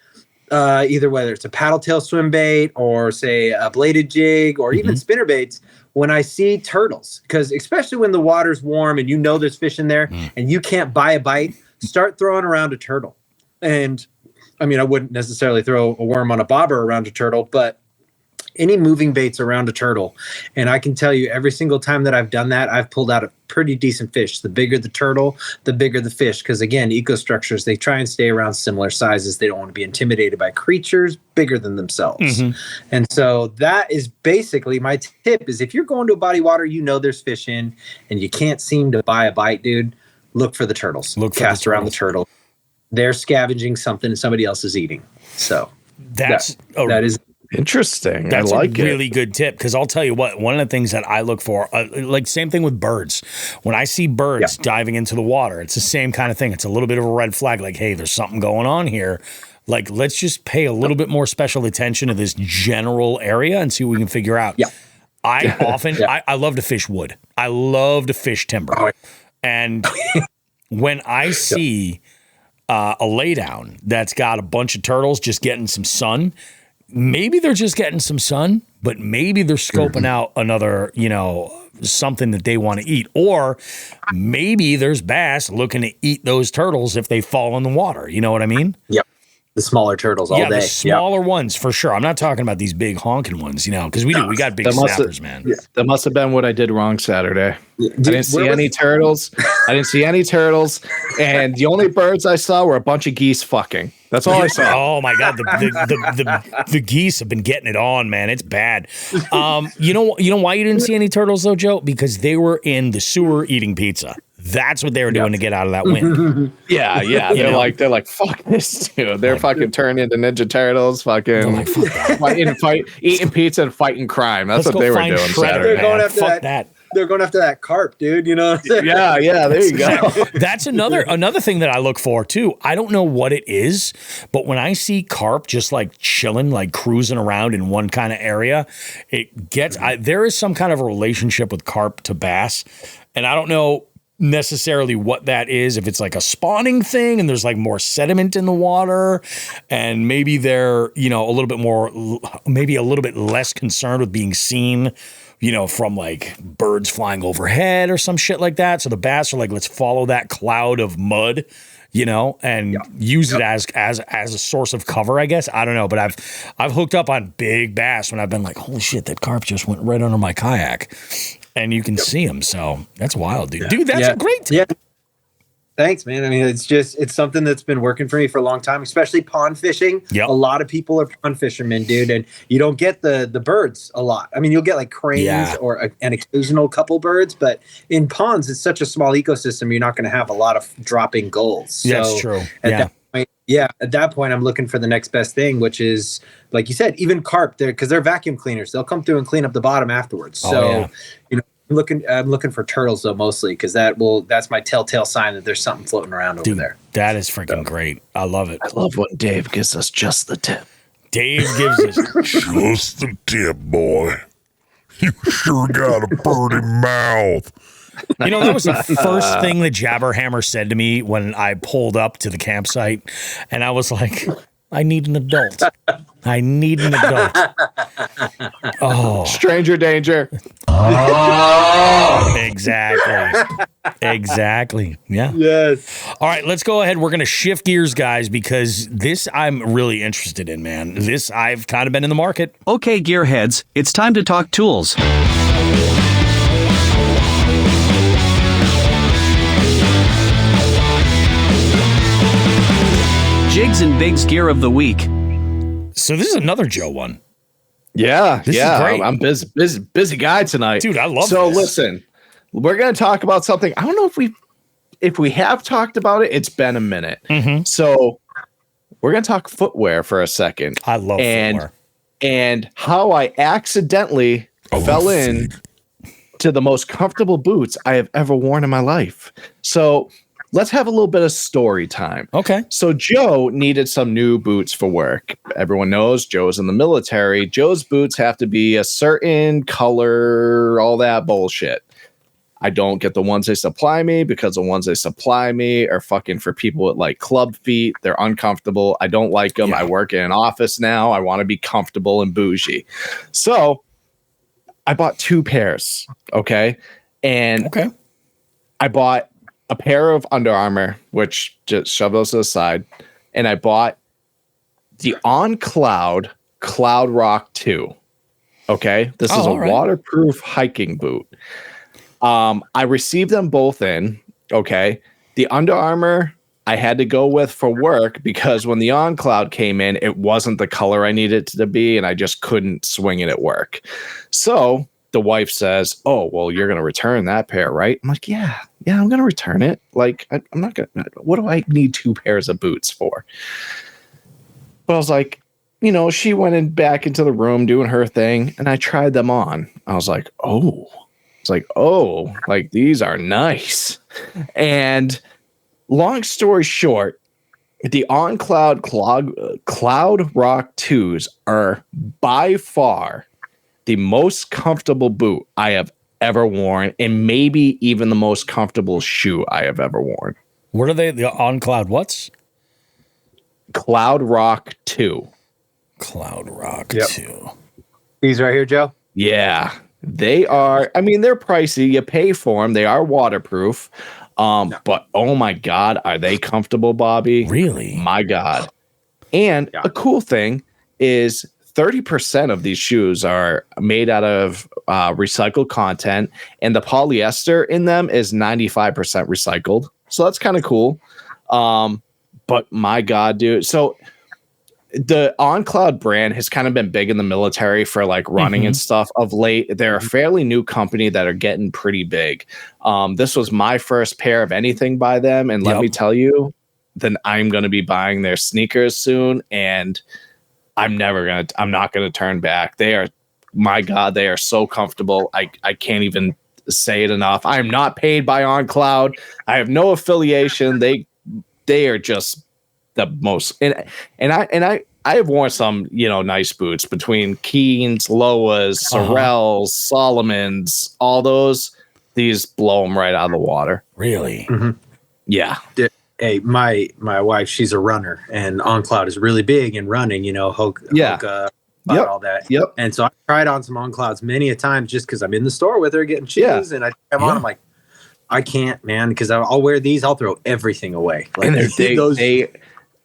either whether it's a paddle tail swim bait or say a bladed jig or even spinner baits when I see turtles, because especially when the water's warm and you know there's fish in there and you can't buy a bite, start throwing around a turtle. And I mean, I wouldn't necessarily throw a worm on a bobber around a turtle, but any moving baits around a turtle. And I can tell you every single time that I've done that, I've pulled out a pretty decent fish. The bigger the turtle, the bigger the fish. Because again, ecostructures, they try and stay around similar sizes. They don't want to be intimidated by creatures bigger than themselves. And so that is basically my tip is if you're going to a body of water, you know there's fish in and you can't seem to buy a bite, dude, look for the turtles. Cast around the turtle. They're scavenging something somebody else is eating. So that is interesting. That's I like a really good tip, because I'll tell you what, one of the things that I look for, like same thing with birds. When I see birds diving into the water, it's the same kind of thing. It's a little bit of a red flag, like, hey, there's something going on here. Like, let's just pay a little bit more special attention to this general area and see what we can figure out. I often, I love to fish wood. I love to fish timber. And when I see a laydown that's got a bunch of turtles just getting some sun, maybe they're just getting some sun, but maybe they're scoping out another, something that they want to eat. Or maybe there's bass looking to eat those turtles if they fall in the water. You know what I mean? Yep. The smaller turtles all day. The smaller ones for sure. I'm not talking about these big honking ones, because we got big snappers, man. That must have been what I did wrong Saturday. I didn't see any turtles. And the only birds I saw were a bunch of geese fucking. That's all I saw. Oh my God, the geese have been getting it on, man. It's bad. You know why you didn't see any turtles though, Joe? Because they were in the sewer eating pizza. That's what they were doing to get out of that wind. Yeah. They're like, fuck this, dude. They're fucking turning into Ninja Turtles, fucking eating pizza and fighting crime. That's what they were doing Saturday. They're going after that. They're going after that carp, dude. You know? Yeah. There you go. That's another thing that I look for too. I don't know what it is, but when I see carp just like chilling, like cruising around in one kind of area, it gets. There is some kind of a relationship with carp to bass, and I don't know necessarily what that is, if it's like a spawning thing and there's like more sediment in the water, and maybe they're a little bit more, maybe a little bit less concerned with being seen from like birds flying overhead or some shit like that. So the bass are like, let's follow that cloud of mud, and use it as a source of cover, I guess. I don't know, but I've hooked up on big bass when I've been like, holy shit, that carp just went right under my kayak. And you can see them, so that's wild, dude. Dude, that's a great tip. Yeah. Thanks, man. I mean, it's something that's been working for me for a long time, especially pond fishing. A lot of people are pond fishermen, dude, and you don't get the birds a lot. I mean, you'll get like cranes or an occasional couple birds, but in ponds, it's such a small ecosystem, you're not going to have a lot of dropping gulls. That's true. At that point, Yeah, at that point, I'm looking for the next best thing, which is, like you said, even carp. Because they're vacuum cleaners. They'll come through and clean up the bottom afterwards. So, you know, I'm looking for turtles though mostly because that's my telltale sign that there's something floating around over there. That is freaking great. I love it. I love when Dave gives us just the tip. Dave gives us just the tip, boy. You sure got a pretty mouth. You know, that was the first thing that Jabberhammer said to me when I pulled up to the campsite. And I was like, I need an adult. I need an adult. Oh. Stranger danger. Oh. Exactly. Yeah. Yes. All right, let's go ahead. We're going to shift gears, guys, because this I'm really interested in, man. This I've kind of been in the market. Okay, gearheads, it's time to talk tools. Jigs and Bigs gear of the week. So this is another Joe one. Yeah, this is great. I'm busy guy tonight, dude. I love. So this. Listen, we're gonna talk about something. I don't know if we have talked about it. It's been a minute. Mm-hmm. So we're gonna talk footwear for a second. I love footwear and how I accidentally fell in to the most comfortable boots I have ever worn in my life. So let's have a little bit of story time. Okay. So Joe needed some new boots for work. Everyone knows Joe's in the military. Joe's boots have to be a certain color, all that bullshit. I don't get the ones they supply me because the ones they supply me are fucking for people with like club feet. They're uncomfortable. I don't like them. Yeah. I work in an office now. I want to be comfortable and bougie. So I bought 2 pairs. Okay. And I bought a pair of Under Armour, which just shove those to the side, and I bought the On Cloud Cloud Rock 2. Okay, this is a waterproof hiking boot. I received them both in. Okay, the Under Armour I had to go with for work because when the On Cloud came in, it wasn't the color I needed it to be, and I just couldn't swing it at work. So the wife says, "Oh, well, you're going to return that pair, right?" I'm like, yeah, I'm going to return it. Like, I'm not going to, what do I need 2 pairs of boots for? But I was like, you know, she went back into the room doing her thing and I tried them on. I was like, like these are nice. And long story short, the On Cloud Cloud Rock 2s are by far the most comfortable boot I have ever worn, and maybe even the most comfortable shoe I have ever worn. What are they? The On Cloud what's? Cloud Rock 2. Cloud Rock 2. These right here, Joe? Yeah. They are, I mean, they're pricey. You pay for them. They are waterproof. But oh my God, are they comfortable, Bobby? Really? My God. And a cool thing is 30% of these shoes are made out of recycled content, and the polyester in them is 95% recycled. So that's kind of cool. But my God, dude. So the On Cloud brand has kind of been big in the military for like running and stuff of late. They're a fairly new company that are getting pretty big. This was my first pair of anything by them. And let me tell you, then I'm going to be buying their sneakers soon. And I'm not going to turn back. They are, my God, they are so comfortable. I can't even say it enough. I am not paid by On Cloud. I have no affiliation. They are just the most, and I have worn some, you know, nice boots between Keens, Loas, Sorels, Solomons, all those. These blow them right out of the water. Really? Yeah. Hey, my wife, she's a runner, and On Cloud is really big in running, you know, all that. Yep. And so I tried on some On Clouds many a time just because I'm in the store with her getting shoes, and I try them on. I'm like, I can't, man, because I'll wear these. I'll throw everything away. Like, and they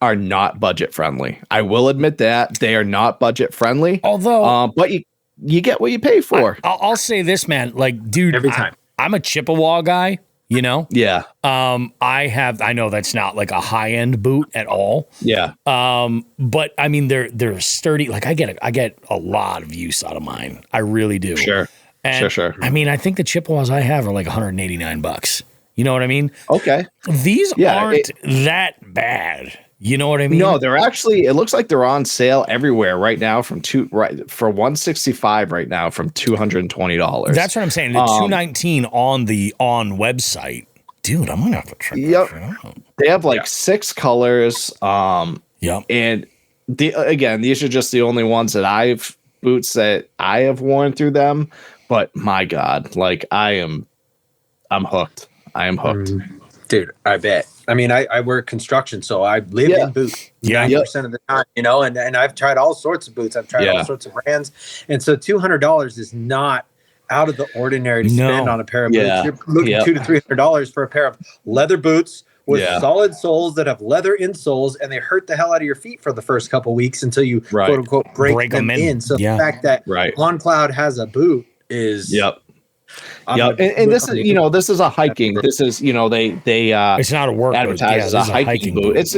are not budget friendly. I will admit that they are not budget friendly. Although, but you get what you pay for. I'll say this, man. Like, dude, every time I'm a Chippewa guy. You know? Yeah. I know that's not like a high end boot at all. Yeah. But I mean, they're sturdy. Like I get a lot of use out of mine. I really do. Sure. And, sure. I mean, I think the Chippewas I have are like $189. You know what I mean? Okay. These aren't that bad. You know what I mean? No, they're actually. It looks like they're on sale everywhere right now for $165 right now from $220. That's what I'm saying. The $219 on website, dude. I'm gonna have to check. Yep, that out. They have like 6 colors. Yep. And these are just the only ones that boots that I have worn through them. But my God, like I'm hooked. I am hooked. Dude, I bet. I mean, I work construction, so I live in boots 90% of the time, you know, and I've tried all sorts of boots. I've tried all sorts of brands. And so $200 is not out of the ordinary to spend on a pair of boots. You're looking $200 to $300 for a pair of leather boots with solid soles that have leather insoles, and they hurt the hell out of your feet for the first couple weeks until you quote unquote break them in. So the fact that On Cloud has a boot is and this is, you know, this is a hiking. This is, you know, they it's not a work advertise as a hiking boot. It's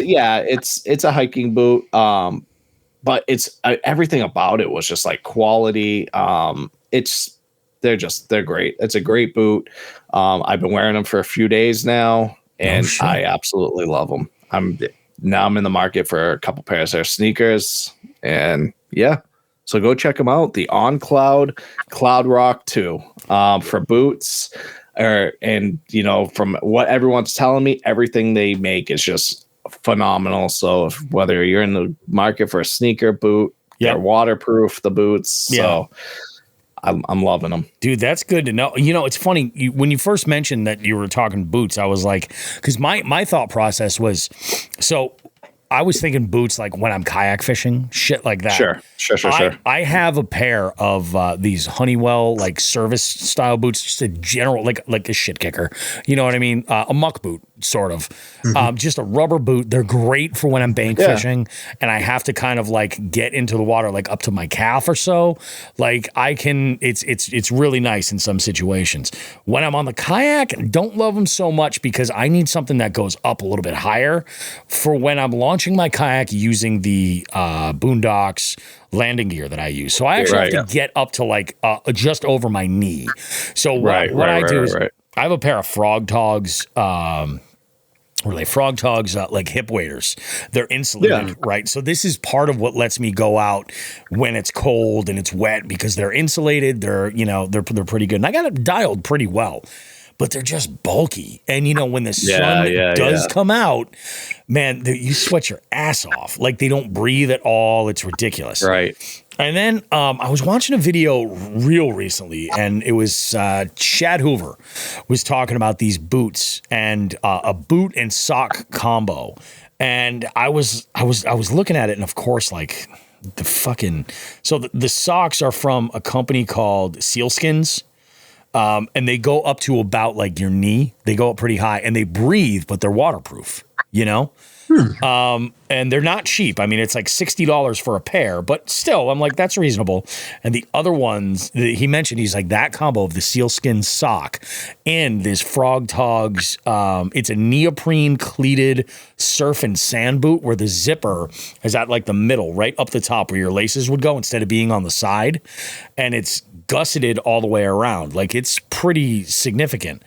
a hiking boot. But it's everything about it was just like quality. They're great. It's a great boot. I've been wearing them for a few days now, and I absolutely love them. I'm in the market for a couple pairs of sneakers, and so go check them out. The On Cloud Cloud Rock 2 for boots, and you know, from what everyone's telling me, everything they make is just phenomenal. So whether you're in the market for a sneaker boot, they're waterproof, the boots. So I'm loving them. Dude, that's good to know. You know, it's funny. When you first mentioned that you were talking boots, I was like, because my thought process was, so I was thinking boots like when I'm kayak fishing, shit like that. Sure. I have a pair of these Honeywell like service style boots, just a general like a shit kicker. You know what I mean? A muck boot, sort of. Just a rubber boot. They're great for when I'm bank fishing and I have to kind of like get into the water like up to my calf or so. Like I can. It's really nice in some situations. When I'm on the kayak, don't love them so much because I need something that goes up a little bit higher for when I'm launching my kayak using the Boondocks landing gear that I use. So I actually have to get up to like just over my knee. So what I do is I have a pair of Frog Togs, like hip waders. They're insulated, right? So this is part of what lets me go out when it's cold and it's wet because they're insulated. They're pretty good. And I got it dialed pretty well. But they're just bulky. And, you know, when the sun does come out, man, you sweat your ass off. Like, they don't breathe at all. It's ridiculous. Right. And then I was watching a video real recently, and it was Chad Hoover was talking about these boots and a boot and sock combo. And I was looking at it, and of course, like, the socks are from a company called Sealskins. And they go up to about like your knee. They go up pretty high and they breathe, but they're waterproof, you know? And they're not cheap. I mean, it's like $60 for a pair, but still, I'm like, that's reasonable. And the other ones that he mentioned, he's like that combo of the sealskin sock and this Frog Togs. It's a neoprene cleated surf and sand boot where the zipper is at like the middle, right up the top where your laces would go instead of being on the side. And it's gusseted all the way around. Like it's pretty significant.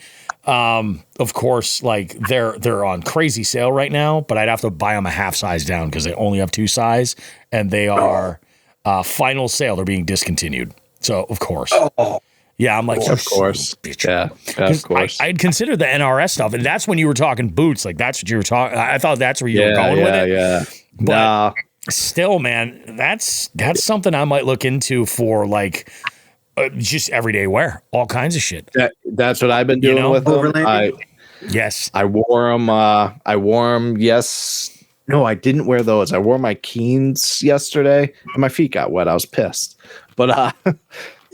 Of course, like they're on crazy sale right now, but I'd have to buy them a half size down because they only have 2 size and they are final sale. They're being discontinued. So of course, yeah, I'm like, of course, yeah, of course. I'd consider the NRS stuff, and that's when you were talking boots. Like that's what you were talking. I thought that's where you were going with it. Yeah, but still, man, that's something I might look into for like. Just everyday wear, all kinds of shit. That's what I've been doing with them. I wore them. Yes. No, I didn't wear those. I wore my Keens yesterday, and my feet got wet. I was pissed. But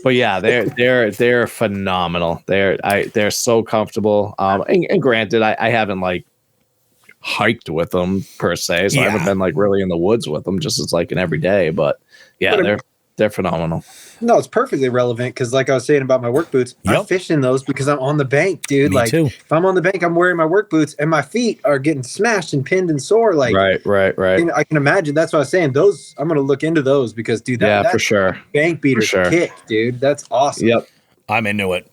yeah, they're phenomenal. They're so comfortable. And granted, I haven't like hiked with them per se, so I haven't been like really in the woods with them. Just as like an everyday. But yeah, they're phenomenal. No, it's perfectly relevant because, like I was saying about my work boots, I fish in those because I'm on the bank, dude. Me too. If I'm on the bank, I'm wearing my work boots, and my feet are getting smashed and pinned and sore. Like, right. I can imagine. That's what I was saying. Those, I'm going to look into those because, dude, that for sure. Bank beaters kick, dude. That's awesome. Yep, I'm into it.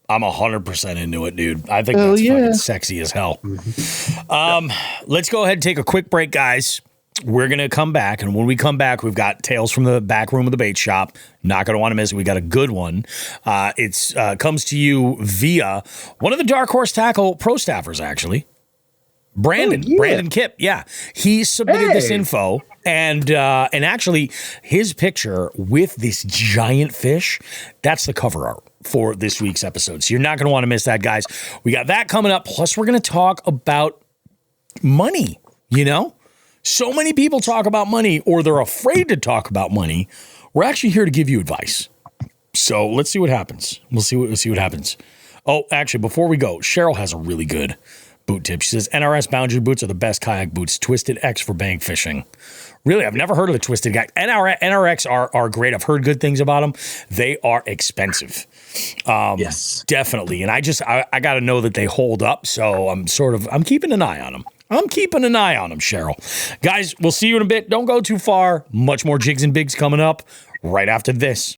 I'm 100% into it, dude. I think that's fucking sexy as hell. Let's go ahead and take a quick break, guys. We're going to come back, and when we come back, we've got Tales from the Back Room of the Bait Shop. Not going to want to miss it. We got a good one. It's comes to you via one of the Dark Horse Tackle pro staffers, actually. Brandon Kipp. Yeah. He submitted this info, and actually his picture with this giant fish, that's the cover art for this week's episode. So you're not going to want to miss that, guys. We got that coming up. Plus, we're going to talk about money, you know? So many people talk about money, or they're afraid to talk about money. We're actually here to give you advice. So let's see what happens. We'll see what happens. Oh, actually, before we go, Cheryl has a really good boot tip. She says, NRS boundary boots are the best kayak boots. Twisted X for bank fishing. Really, I've never heard of the Twisted X. NRX are great. I've heard good things about them. They are expensive. Yes. Definitely. And I got to know that they hold up. So I'm keeping an eye on them. Cheryl. Guys, we'll see you in a bit. Don't go too far. Much more Jigs and Bigs coming up right after this.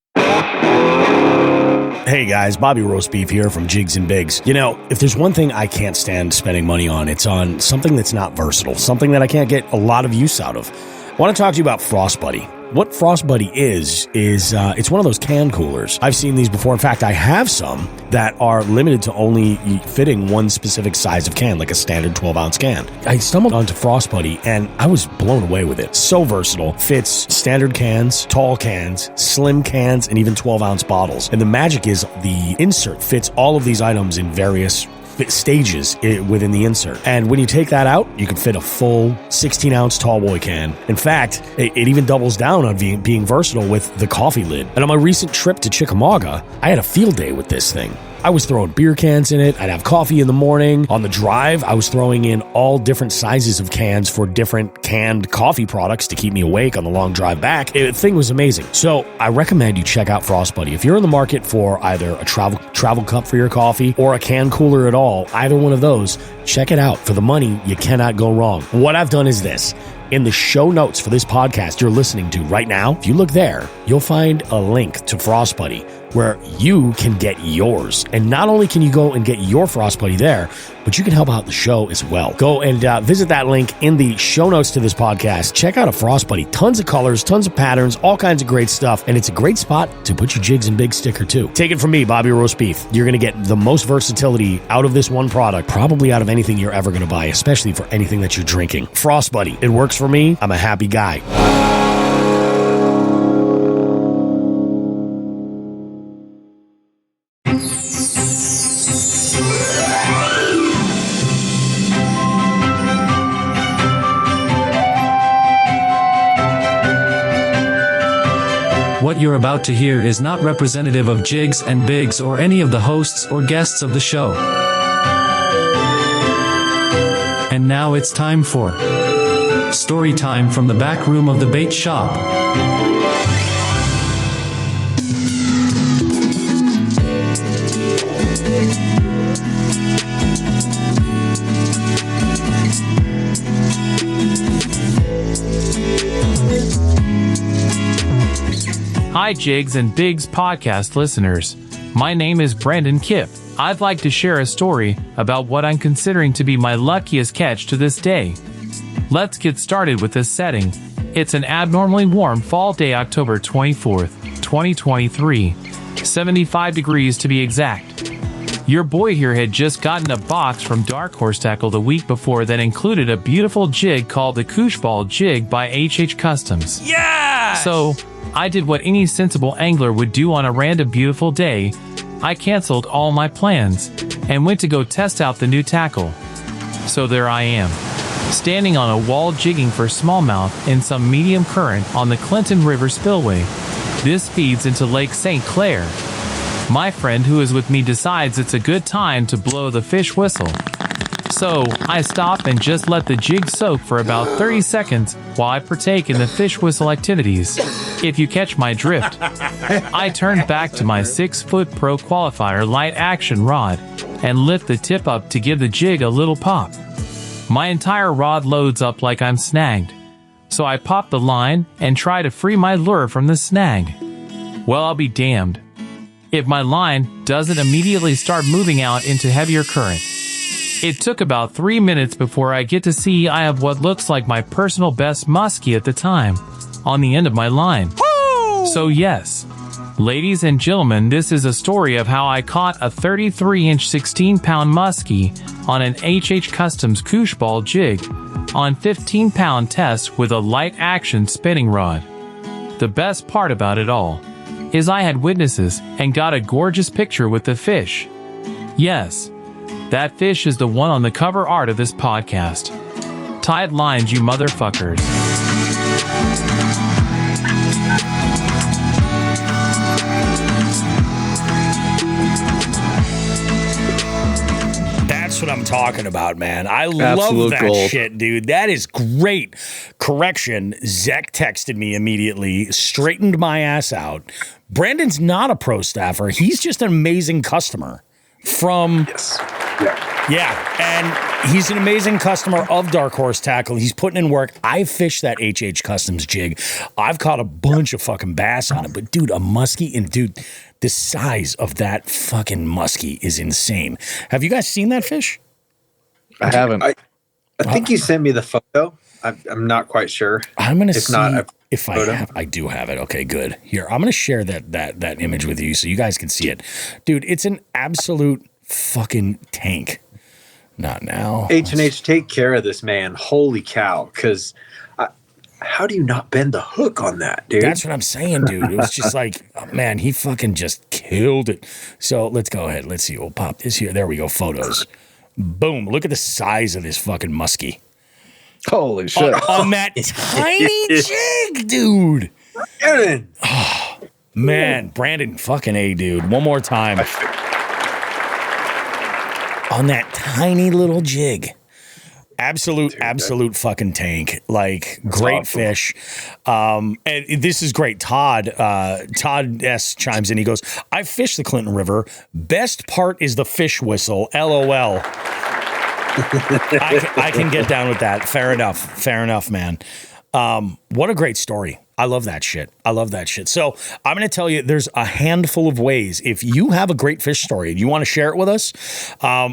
Hey guys, Bobby Roast Beef here from Jigs and Bigs. You know, if there's one thing I can't stand spending money on, it's on something that's not versatile, something that I can't get a lot of use out of. I want to talk to you about Frost Buddy. What Frost Buddy is it's one of those can coolers. I've seen these before. In fact, I have some that are limited to only fitting one specific size of can, like a standard 12-ounce can. I stumbled onto Frost Buddy, and I was blown away with it. So versatile. Fits standard cans, tall cans, slim cans, and even 12-ounce bottles. And the magic is the insert fits all of these items in various stages within the insert. And when you take that out, you can fit a full 16-ounce tall boy can. In fact, it even doubles down on being versatile with the coffee lid. And on my recent trip to Chickamauga, I had a field day with this thing. I was throwing beer cans in it. I'd have coffee in the morning. On the drive, I was throwing in all different sizes of cans for different canned coffee products to keep me awake on the long drive back. The thing was amazing. So I recommend you check out Frost Buddy. If you're in the market for either a travel cup for your coffee or a can cooler at all, either one of those, check it out. For the money, you cannot go wrong. What I've done is this. In the show notes for this podcast you're listening to right now, if you look there, you'll find a link to Frost Buddy where you can get yours. And not only can you go and get your Frost Buddy there, but you can help out the show as well. Go and visit that link in the show notes to this podcast. Check out a Frost Buddy. Tons of colors, tons of patterns, all kinds of great stuff. And it's a great spot to put your Jigs and Bigs sticker too. Take it from me, Bobby Roast Beef. You're going to get the most versatility out of this one product, probably out of anything you're ever going to buy, especially for anything that you're drinking. Frost Buddy. It works for me. I'm a happy guy. What you're about to hear is not representative of Jigs and Bigs or any of the hosts or guests of the show. And now it's time for Story Time from the Back Room of the Bait Shop. Hi Jigs and Bigs podcast listeners. My name is Brandon Kipp. I'd like to share a story about what I'm considering to be my luckiest catch to this day. Let's get started with this setting. It's an abnormally warm fall day, October 24th, 2023. 75 degrees to be exact. Your boy here had just gotten a box from Dark Horse Tackle the week before that included a beautiful jig called the Koosh Ball Jig by HH Customs. Yeah! So, I did what any sensible angler would do on a random beautiful day. I canceled all my plans and went to go test out the new tackle. So there I am, standing on a wall jigging for smallmouth in some medium current on the Clinton River spillway. This feeds into Lake St. Clair. My friend who is with me decides it's a good time to blow the fish whistle. So, I stop and just let the jig soak for about 30 seconds while I partake in the fish whistle activities. If you catch my drift, I turn back to my 6-foot Pro Qualifier light action rod and lift the tip up to give the jig a little pop. My entire rod loads up like I'm snagged. So I pop the line and try to free my lure from the snag. Well, I'll be damned. if my line doesn't immediately start moving out into heavier current. It took about 3 minutes before I get to see I have what looks like my personal best muskie at the time on the end of my line. Woo! So yes, ladies and gentlemen, this is a story of how I caught a 33-inch 16-pound muskie on an HH Customs koosh ball jig on 15-pound test with a light action spinning rod. The best part about it all is I had witnesses and got a gorgeous picture with the fish. Yes, that fish is the one on the cover art of this podcast. Tight lines, you motherfuckers. That's what I'm talking about, man. I love Absolute that gold. shit, dude. That is great. Correction, Zach texted me immediately, straightened my ass out. Brandon's not a pro staffer. He's just an amazing customer from... Yes. Yeah, and he's an amazing customer of Dark Horse Tackle. He's putting in work. I fished that HH Customs jig. I've caught a bunch of fucking bass on it, but dude, a muskie, and dude, the size of that fucking muskie is insane. Have you guys seen that fish? I haven't. I think you sent me the photo. I'm not quite sure. I'm gonna see not, if I have. I do have it. Okay, good. Here, I'm gonna share that image with you so you guys can see it, dude. It's an absolute fucking tank. Not now. H&H, take care of this, man. Holy cow. Because how do you not bend the hook on that, dude? That's what I'm saying, dude. It was just like, oh, man, he fucking just killed it. So let's go ahead. Let's see. We'll pop this here. There we go. Photos. Boom. Look at the size of this fucking muskie. Holy shit. On that tiny jig, dude. Aaron. Oh, man. Brandon, fucking A, dude. One more time. On that tiny little jig. Absolute fucking tank. Like, great awesome fish. And this is great. Todd S chimes in. He goes, I fished the Clinton River. Best part is the fish whistle. LOL. I can get down with that. Fair enough, man. What a great story. I love that shit. So I'm going to tell you, there's a handful of ways. If you have a great fish story and you want to share it with us,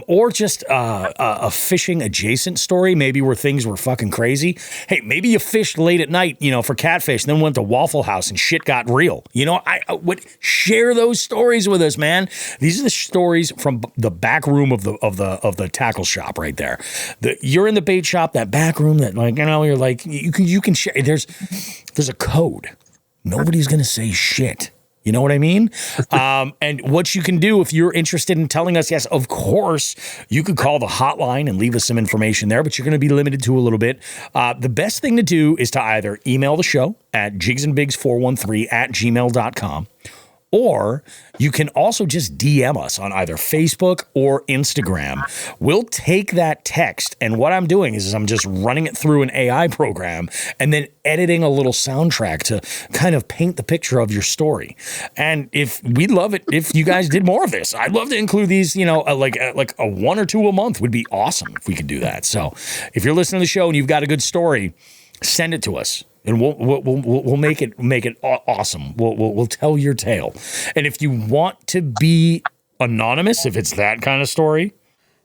or just a fishing adjacent story, maybe where things were fucking crazy. Hey, maybe you fished late at night, for catfish, and then went to Waffle House and shit got real. I would share those stories with us, man. These are the stories from the back room of the tackle shop right there. You're in the bait shop, that back room that you're like, you can share. There's a code. Nobody's going to say shit. You know what I mean? And what you can do if you're interested in telling us, yes, of course, you could call the hotline and leave us some information there, but you're going to be limited to a little bit. The best thing to do is to either email the show at jigsandbigs413@gmail.com, or you can also just DM us on either Facebook or Instagram. We'll take that text, and what I'm doing is I'm just running it through an AI program and then editing a little soundtrack to kind of paint the picture of your story. And we'd love it if you guys did more of this. I'd love to include these, like a 1 or 2 a month would be awesome if we could do that. So if you're listening to the show and you've got a good story, send it to us. And we'll make it awesome. We'll tell your tale. And if you want to be anonymous, if it's that kind of story,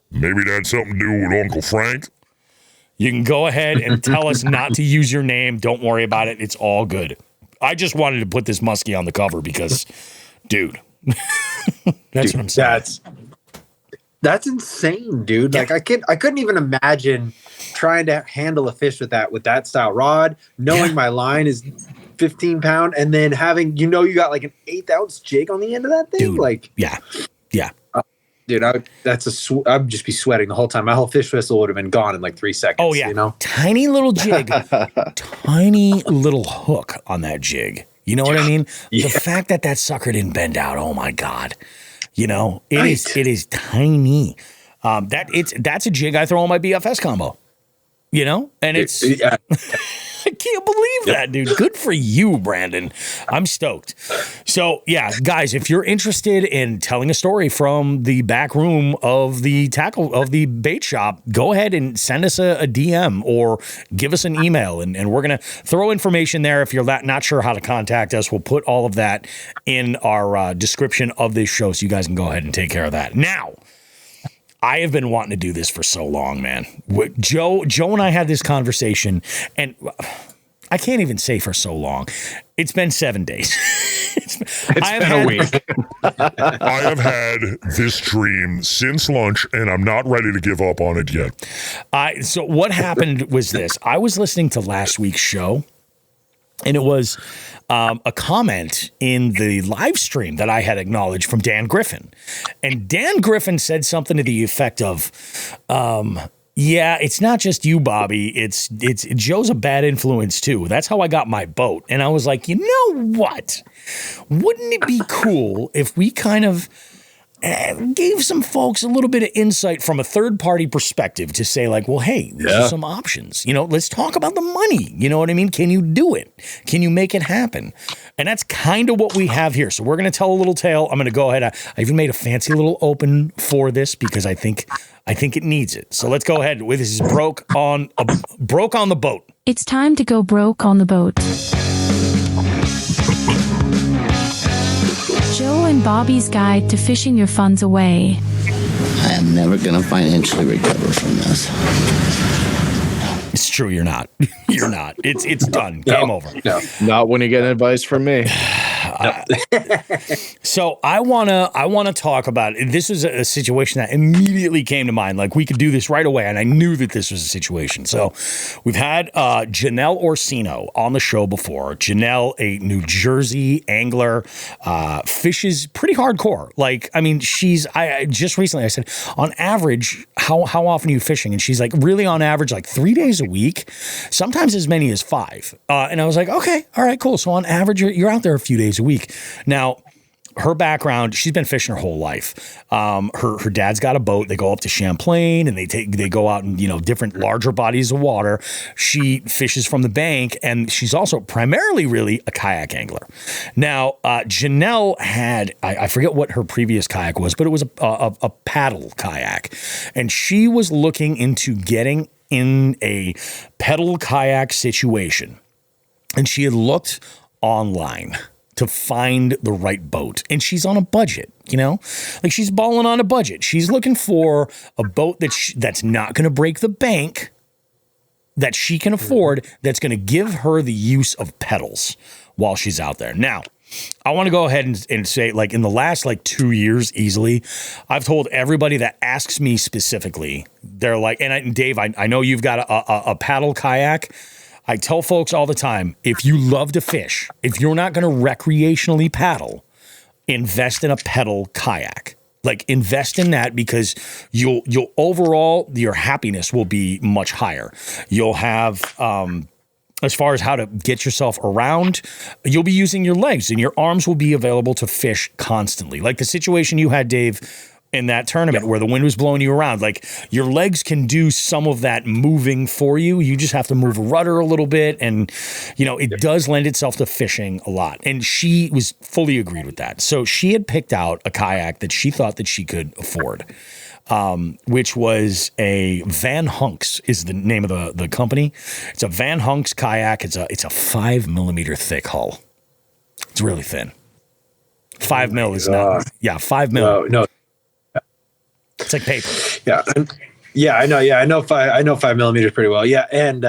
maybe that's something to do with Uncle Frank. You can go ahead and tell us not to use your name. Don't worry about it. It's all good. I just wanted to put this muskie on the cover because, dude, that's what I'm saying. That's insane, dude. Yeah. Like I couldn't even imagine trying to handle a fish with that style rod, knowing my line is 15 pound, and then having you got like an 1/8 ounce jig on the end of that thing. Dude, like yeah. Dude, I'd just be sweating the whole time. My whole fish whistle would have been gone in like 3 seconds. Oh yeah, tiny little jig, tiny little hook on that jig. You know what I mean? Yeah. The fact that sucker didn't bend out. Oh my god. It is tiny. That's a jig I throw on my BFS combo. And it's I can't believe that, dude. Good for you, Brandon. I'm stoked. So, yeah, guys, if you're interested in telling a story from the back room of the bait shop, go ahead and send us a DM or give us an email, and we're going to throw information there. If you're not sure how to contact us, we'll put all of that in our description of this show, so you guys can go ahead and take care of that. Now, I have been wanting to do this for so long, man. Joe and I had this conversation, and I can't even say for so long. It's been 7 days. It's been a week. I have had this dream since lunch, and I'm not ready to give up on it yet. So what happened was this. I was listening to last week's show, and it was a comment in the live stream that I had acknowledged from Dan Griffin. And Dan Griffin said something to the effect of, yeah, it's not just you, Bobby. It's Joe's a bad influence too. That's how I got my boat. And I was like, you know what? Wouldn't it be cool if we kind of gave some folks a little bit of insight from a third-party perspective to say, like, well, hey, these are some options. You know, let's talk about the money. You know what I mean? Can you do it? Can you make it happen? And that's kind of what we have here. So we're going to tell a little tale. I'm going to go ahead. I even made a fancy little open for this because I think it needs it. So let's go ahead. This is broke on the boat. It's time to go broke on the boat. Joe and Bobby's Guide to Fishing Your Funds Away. I am never going to financially recover from this. It's true, you're not. You're not. It's done. Game over. No. Not when you get advice from me. So I wanna talk about it. This is a situation that immediately came to mind. Like, we could do this right away, and I knew that this was a situation. So we've had Janelle Orsino on the show before. Janelle, a New Jersey angler, fishes pretty hardcore. Like, I mean, I just recently I said, on average, how often are you fishing? And she's like, really on average, like 3 days a week, sometimes as many as 5. And I was like, okay, all right, cool. So on average, you're out there a few days a week. Now, her background, she's been fishing her whole life. Her dad's got a boat. They go up to Champlain and they go out in, different larger bodies of water. She fishes from the bank, and she's also primarily really a kayak angler. Now, Janelle had, I forget what her previous kayak was, but it was a paddle kayak. And she was looking into getting in a pedal kayak situation. And she had looked online to find the right boat. And she's on a budget, like she's balling on a budget. She's looking for a boat that's not going to break the bank, that she can afford, that's going to give her the use of pedals while she's out there. Now, I want to go ahead and say, like, in the last 2 years easily, I've told everybody that asks me specifically, they're like, and Dave, I know you've got a paddle kayak. I tell folks all the time, if you love to fish, if you're not going to recreationally paddle, invest in a pedal kayak. Like, invest in that, because you'll overall, your happiness will be much higher. You'll have, as far as how to get yourself around, you'll be using your legs, and your arms will be available to fish constantly. Like the situation you had, Dave, in that tournament where the wind was blowing you around, like, your legs can do some of that moving for you. You just have to move a rudder a little bit. And, it does lend itself to fishing a lot. And she was fully agreed with that. So she had picked out a kayak that she thought that she could afford, which was a Van Hunks is the name of the company. It's a Van Hunks kayak. It's a 5mm thick hull. It's really thin. 5 mil is not. Yeah, 5 mil. No. It's like paper. Yeah, I know. Yeah, I know 5mm pretty well. Yeah, and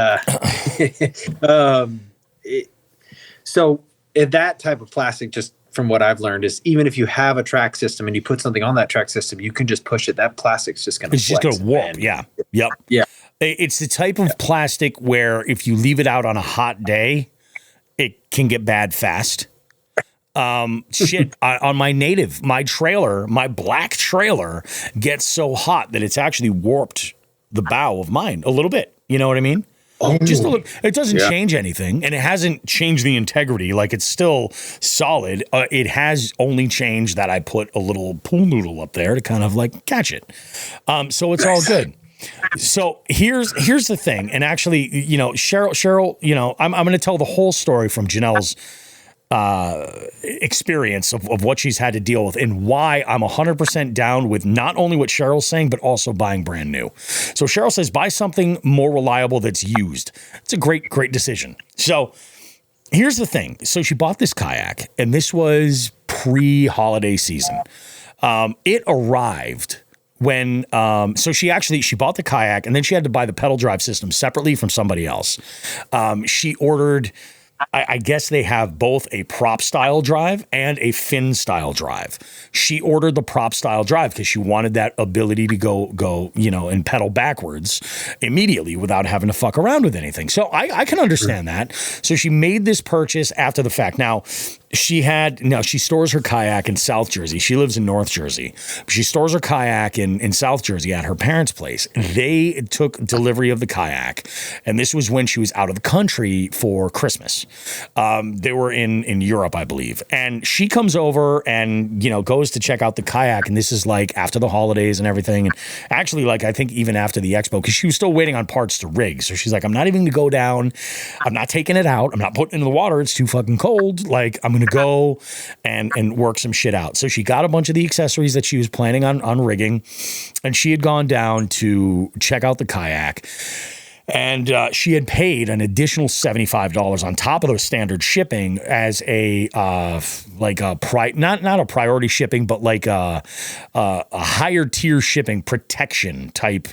so that type of plastic, just from what I've learned, is even if you have a track system and you put something on that track system, you can just push it. That plastic's just going to. It's just going to warp. Yeah. Yep. Yeah. It's the type of plastic where if you leave it out on a hot day, it can get bad fast. On my trailer, my black trailer gets so hot that it's actually warped the bow of mine a little bit. You know what I mean? Just a little. It doesn't change anything, and it hasn't changed the integrity. Like, it's still solid. It has only changed that I put a little pool noodle up there to kind of like catch it. So it's all good. So here's the thing, and actually, Cheryl, I'm going to tell the whole story from Janelle's experience of what she's had to deal with and why I'm 100% down with not only what Cheryl's saying, but also buying brand new. So Cheryl says, buy something more reliable that's used. It's a great decision. So here's the thing. So she bought this kayak, and this was pre-holiday season. It arrived when, so she bought the kayak, and then she had to buy the pedal drive system separately from somebody else. She ordered, I guess they have both a prop style drive and a fin style drive. She ordered the prop style drive because she wanted that ability to go, and pedal backwards immediately without having to fuck around with anything. So I can understand that. So she made this purchase after the fact. Now, she stores her kayak in South Jersey. She lives in North Jersey. She stores her kayak in South Jersey at her parents' place. They took delivery of the kayak, and this was when she was out of the country for Christmas. They were in Europe, I believe. And she comes over and, goes to check out the kayak, and this is like after the holidays and everything. And actually, like, I think even after the expo, because she was still waiting on parts to rig. So she's like, I'm not even going to go down. I'm not taking it out. I'm not putting it in the water. It's too fucking cold. Like, I'm going to go and work some shit out. So she got a bunch of the accessories that she was planning on rigging, and she had gone down to check out the kayak, and she had paid an additional $75 on top of the standard shipping as a not a priority shipping, but like a higher tier shipping protection type.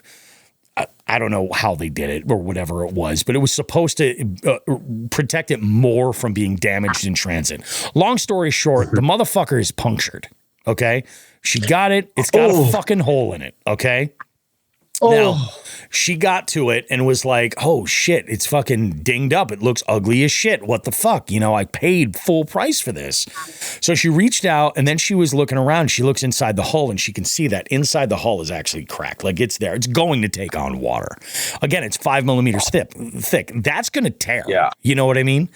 I don't know how they did it or whatever it was, but it was supposed to protect it more from being damaged in transit. Long story short, the motherfucker is punctured. Okay. She got it. It's got a fucking hole in it. Okay. Now, she got to it and was like, oh shit, it's fucking dinged up. It looks ugly as shit. What the fuck? I paid full price for this. So she reached out, and then she was looking around. She looks inside the hull, and she can see that inside the hull is actually cracked. Like, it's there. It's going to take on water. Again, it's 5 millimeters thick. That's going to tear. Yeah. You know what I mean?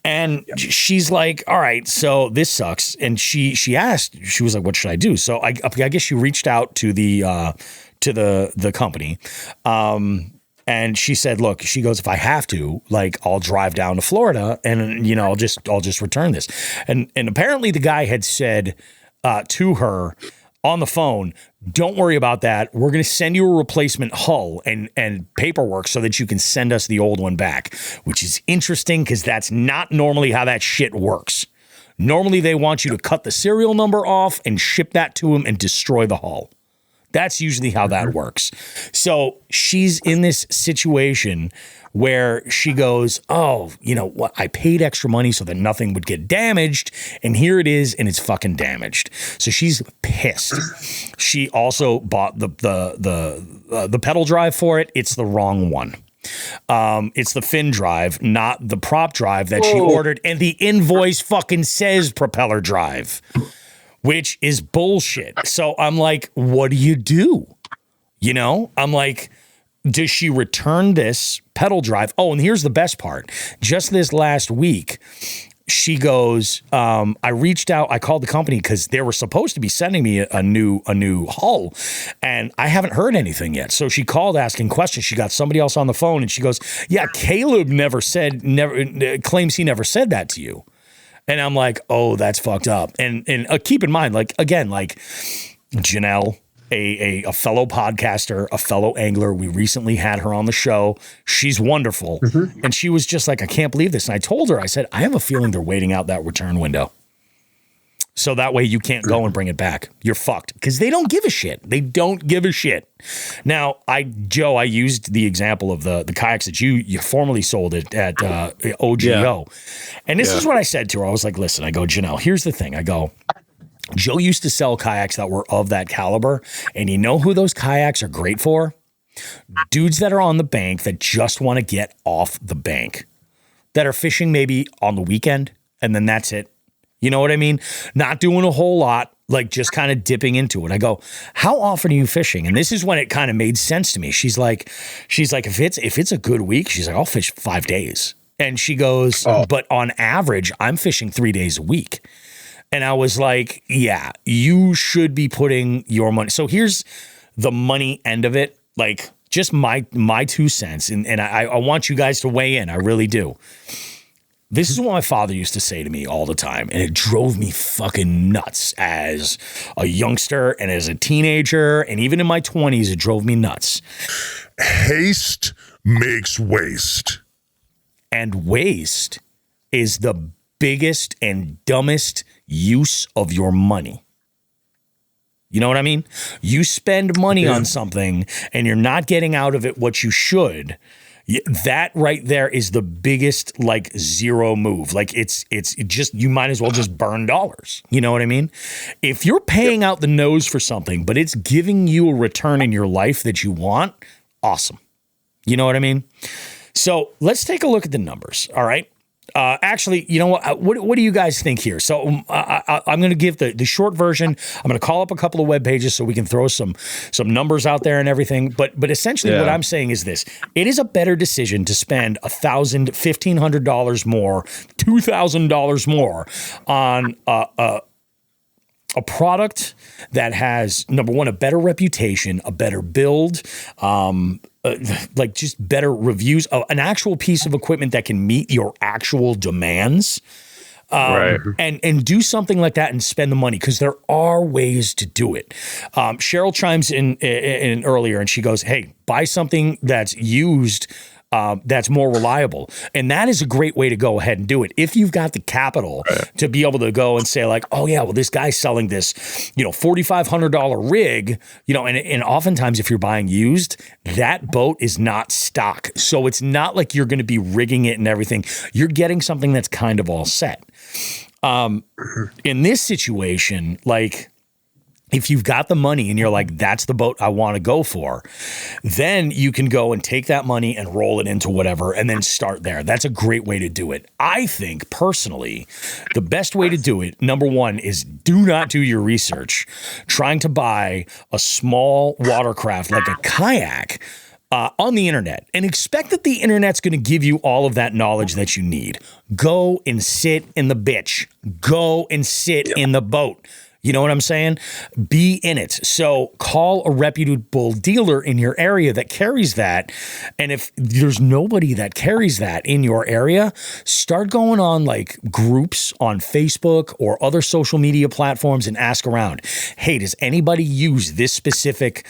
And she's like, all right, so this sucks. And she asked, she was like, what should I do? So I guess she reached out to the company. And she said, look, she goes, if I have to, like, I'll drive down to Florida and, I'll just return this. And apparently the guy had said to her on the phone, don't worry about that. We're going to send you a replacement hull and paperwork so that you can send us the old one back, which is interesting because that's not normally how that shit works. Normally they want you to cut the serial number off and ship that to them and destroy the hull. That's usually how that works. So she's in this situation where she goes, oh, you know what? I paid extra money so that nothing would get damaged. And here it is, and it's fucking damaged. So she's pissed. She also bought the pedal drive for it. It's the wrong one. It's the fin drive, not the prop drive that she ordered. And the invoice fucking says propeller drive, which is bullshit. So I'm like, what do you do? I'm like, does she return this pedal drive? Oh, and here's the best part. Just this last week, she goes, I reached out, I called the company because they were supposed to be sending me a new hull, and I haven't heard anything yet. So she called asking questions. She got somebody else on the phone, and she goes, yeah, Caleb claims he never said that to you. And I'm like, oh, that's fucked up. And keep in mind, like, again, like Janelle, a fellow podcaster, a fellow angler. We recently had her on the show. She's wonderful. Mm-hmm. And she was just like, I can't believe this. And I told her, I said, I have a feeling they're waiting out that return window. So that way you can't go and bring it back. You're fucked. Because they don't give a shit. They don't give a shit. Now, Joe, I used the example of the kayaks that you formerly sold at OGO. Yeah. And this is what I said to her. I was like, listen, I go, Janelle, here's the thing. I go, Joe used to sell kayaks that were of that caliber. And you know who those kayaks are great for? Dudes that are on the bank that just want to get off the bank. That are fishing maybe on the weekend. And then that's it. You know what I mean? Not doing a whole lot, like just kind of dipping into it. I go, how often are you fishing? And this is when it kind of made sense to me. She's like, if it's a good week, she's like, I'll fish 5 days. And she goes, but on average, I'm fishing 3 days a week. And I was like, yeah, you should be putting your money. So here's the money end of it. like just my 2 cents, and I want you guys to weigh in. I really do. This is what my father used to say to me all the time, and it drove me fucking nuts as a youngster and as a teenager, and even in my 20s, it drove me nuts. Haste makes waste. And waste is the biggest and dumbest use of your money. You know what I mean? You spend money on something and you're not getting out of it what you should. That right there is the biggest like zero move. Like it's just, you might as well just burn dollars. You know what I mean? If you're paying out the nose for something, but it's giving you a return in your life that you want, awesome. You know what I mean? So let's take a look at the numbers. All right. Actually, you know what? What do you guys think here? So I'm going to give the short version. I'm going to call up a couple of web pages so we can throw some numbers out there and everything. But essentially, what I'm saying is this: it is a better decision to spend $1,000, $1,500 more, $2,000 more on a product that has, number one, a better reputation, a better build, like just better reviews, an actual piece of equipment that can meet your actual demands, and do something like that and spend the money, because there are ways to do it. Cheryl chimes in earlier and she goes, hey, buy something that's used, that's more reliable. And that is a great way to go ahead and do it. If you've got the capital to be able to go and say like, oh yeah, well, this guy's selling this, $4,500 rig, and oftentimes if you're buying used, that boat is not stock. So it's not like you're going to be rigging it and everything. You're getting something that's kind of all set. In this situation, like, if you've got the money and you're like, that's the boat I want to go for, then you can go and take that money and roll it into whatever and then start there. That's a great way to do it. I think personally, the best way to do it, number one, is do not do your research trying to buy a small watercraft like a kayak on the internet and expect that the internet's going to give you all of that knowledge that you need. Go and sit in the bitch. Go and sit in the boat. You know what I'm saying? Be in it. So call a reputable dealer in your area that carries that. And if there's nobody that carries that in your area, start going on like groups on Facebook or other social media platforms and ask around. Hey, does anybody use this specific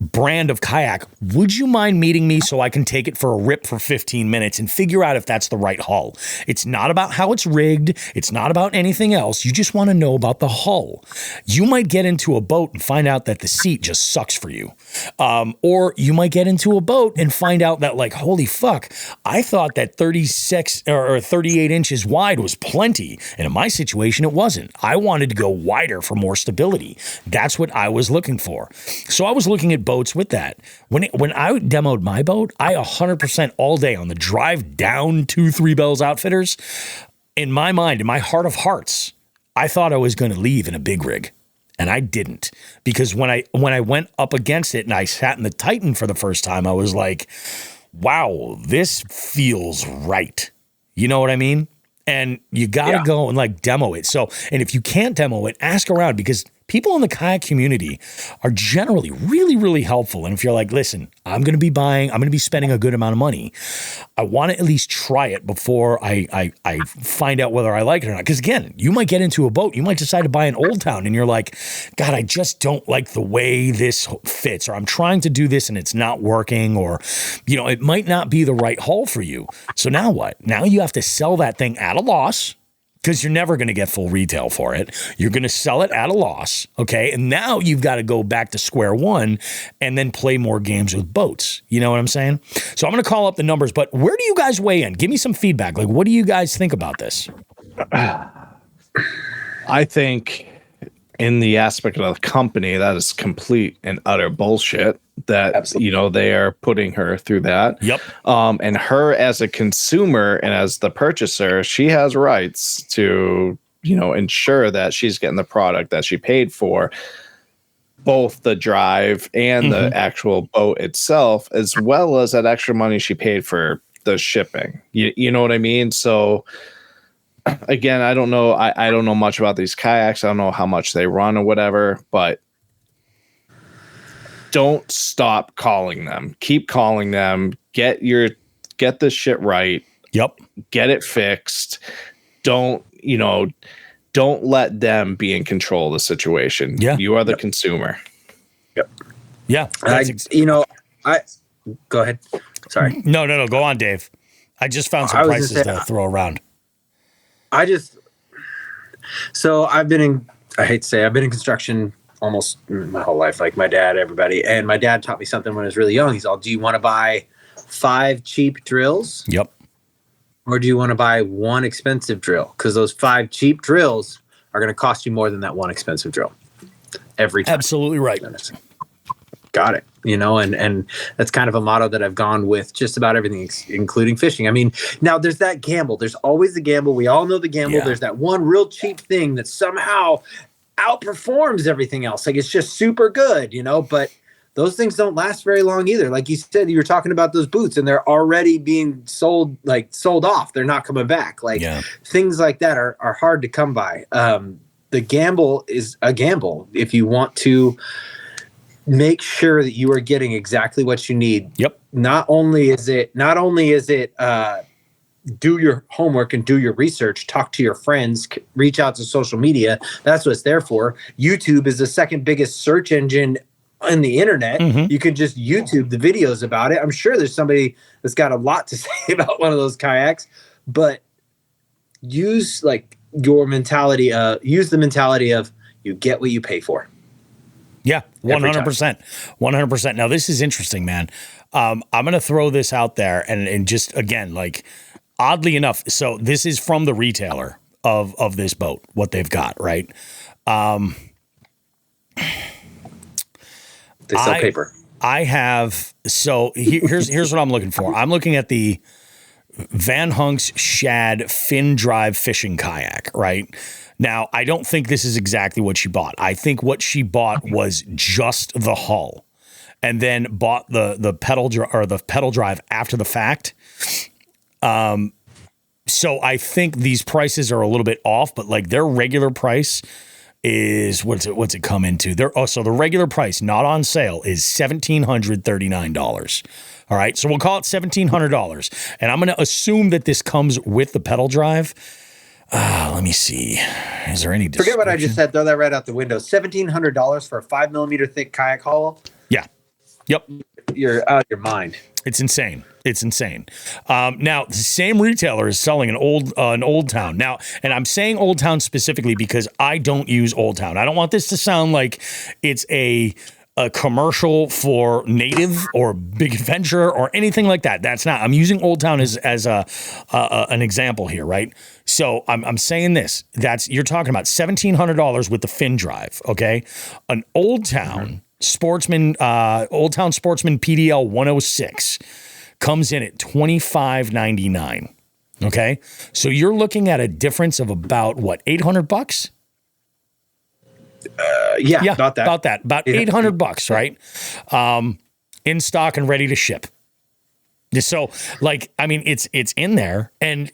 brand of kayak? Would you mind meeting me so I can take it for a rip for 15 minutes and figure out if that's the right hull? It's not about how it's rigged. It's not about anything else. You just want to know about the hull. You might get into a boat and find out that the seat just sucks for you. Or you might get into a boat and find out that like, holy fuck, I thought that 36 or 38 inches wide was plenty. And in my situation, it wasn't. I wanted to go wider for more stability. That's what I was looking for. So I was looking at boats with that. When I demoed my boat, I 100% all day on the drive down to Three Bells Outfitters. In my mind, in my heart of hearts, I thought I was going to leave in a big rig. And I didn't, because when I went up against it and I sat in the Titan for the first time, I was like, wow, this feels right. You know what I mean? And you got to go and like demo it. So, and if you can't demo it, ask around, because people in the kayak community are generally really, really helpful. And if you're like, listen, I'm going to be spending a good amount of money, I want to at least try it before I find out whether I like it or not. Because again, you might get into a boat, you might decide to buy an Old Town and you're like, God, I just don't like the way this fits, or I'm trying to do this and it's not working, or, it might not be the right hull for you. So now what? Now you have to sell that thing at a loss, because you're never going to get full retail for it. You're going to sell it at a loss, okay? And now you've got to go back to square one and then play more games with boats. You know what I'm saying? So I'm going to call up the numbers, but where do you guys weigh in? Give me some feedback. Like, what do you guys think about this? I think in the aspect of the company, that is complete and utter bullshit. That Absolutely. They are putting her through that. Yep. And her as a consumer and as the purchaser, she has rights to ensure that she's getting the product that she paid for, both the drive and the actual boat itself, as well as that extra money she paid for the shipping. You know what I mean? So again, I don't know. I don't know much about these kayaks. I don't know how much they run or whatever, but don't stop calling them. Keep calling them. Get this shit right. Yep. Get it fixed. Don't let them be in control of the situation. Yeah. You are the consumer. Yep. Yeah. Go ahead. Sorry. No. Go on, Dave. I just found some prices to throw around. So I've been in construction almost my whole life, like my dad, everybody. And my dad taught me something when I was really young. He's all, do you want to buy 5 cheap drills? Yep. Or do you want to buy 1 expensive drill? Because those 5 cheap drills are going to cost you more than that 1 expensive drill every time. Absolutely right. Got it. And that's kind of a motto that I've gone with just about everything, including fishing. I mean, now there's that gamble. There's always the gamble. We all know the gamble. Yeah. There's that one real cheap thing that somehow outperforms everything else. Like it's just super good, but those things don't last very long either. Like you said, you were talking about those boots and they're already being sold off. They're not coming back. Things like that are hard to come by. The gamble is a gamble. If you want to make sure that you are getting exactly what you need. Yep. Not only is it do your homework and do your research, talk to your friends, reach out to social media. That's what it's there for. YouTube is the second biggest search engine on the internet. Mm-hmm. You can just YouTube the videos about it. I'm sure there's somebody that's got a lot to say about one of those kayaks, but use the mentality of you get what you pay for. Yeah, 100%. 100%. Now, this is interesting, man. I'm going to throw this out there and just, again, oddly enough, so this is from the retailer of this boat, what they've got, right? They sell paper. I have, so here's what I'm looking for. I'm looking at the Van Hunk's Shad fin drive fishing kayak, right? Now, I don't think this is exactly what she bought. I think what she bought was just the hull and then bought the pedal drive after the fact. So I think these prices are a little bit off, but their regular price is what's it come into? So the regular price, not on sale, is $1,739. All right, so we'll call it $1,700, and I'm going to assume that this comes with the pedal drive. Let me see. Is there any Forget what I just said. Throw that right out the window. $1,700 for a 5mm thick kayak hull. Yeah. Yep. You're out of your mind. It's insane. Now, the same retailer is selling an Old Town. Now, and I'm saying Old Town specifically because I don't use Old Town. I don't want this to sound like it's a commercial for Native or Big Adventure or anything like that. That's not. I'm using Old Town as an example here, right? So I'm saying this. You're talking about $1,700 with the fin drive, okay? An Old Town Sportsman PDL 106 comes in at $25.99. Okay, so you're looking at a difference of about what, $800? Yeah, about that. About $800, right? In stock and ready to ship. So, it's in there, and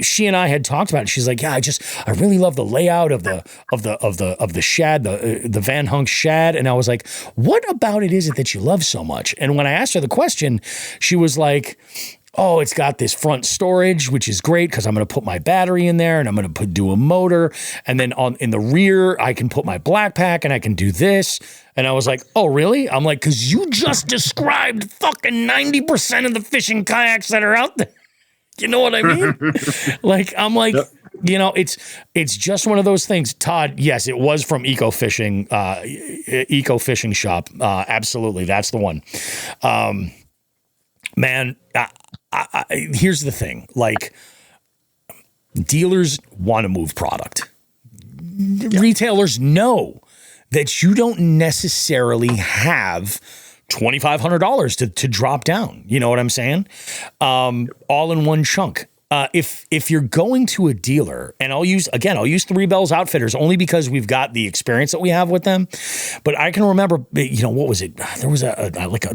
she and I had talked about it. She's like, "Yeah, I really love the layout of the Shad, the Van Hunk Shad." And I was like, "What about it is it that you love so much?" And when I asked her the question, she was like, "Oh, it's got this front storage, which is great because I'm going to put my battery in there and I'm going to do a motor. And then in the rear, I can put my black pack and I can do this." And I was like, "Oh, really?" I'm like, "Because you just described fucking 90% of the fishing kayaks that are out there." You know what I mean? I'm like, yep. It's just one of those things. Todd, yes, it was from Eco Fishing Shop. Absolutely. That's the one. Man, here's the thing. Dealers want to move product. Yeah. Retailers know that you don't necessarily have $2,500 to drop down. You know what I'm saying? All in one chunk. If you're going to a dealer, and I'll use Three Bells Outfitters only because we've got the experience that we have with them. But I can remember, what was it? There was a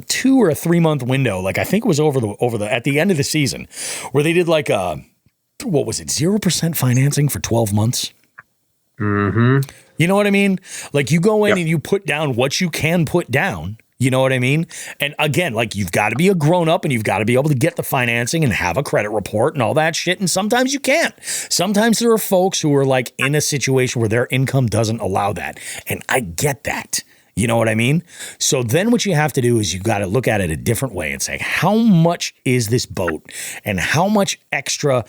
2 or 3 month window. I think it was over the at the end of the season where they did 0% financing for 12 months. Mm-hmm. You know what I mean? You go in and you put down what you can put down, You know what I mean? And again, like you've got to be a grown up and you've got to be able to get the financing and have a credit report and all that shit. And sometimes you can't. Sometimes there are folks who are like in a situation where their income doesn't allow that. And I get that. You know what I mean? So then what you have to do is you got to look at it a different way and say, how much is this boat and how much extra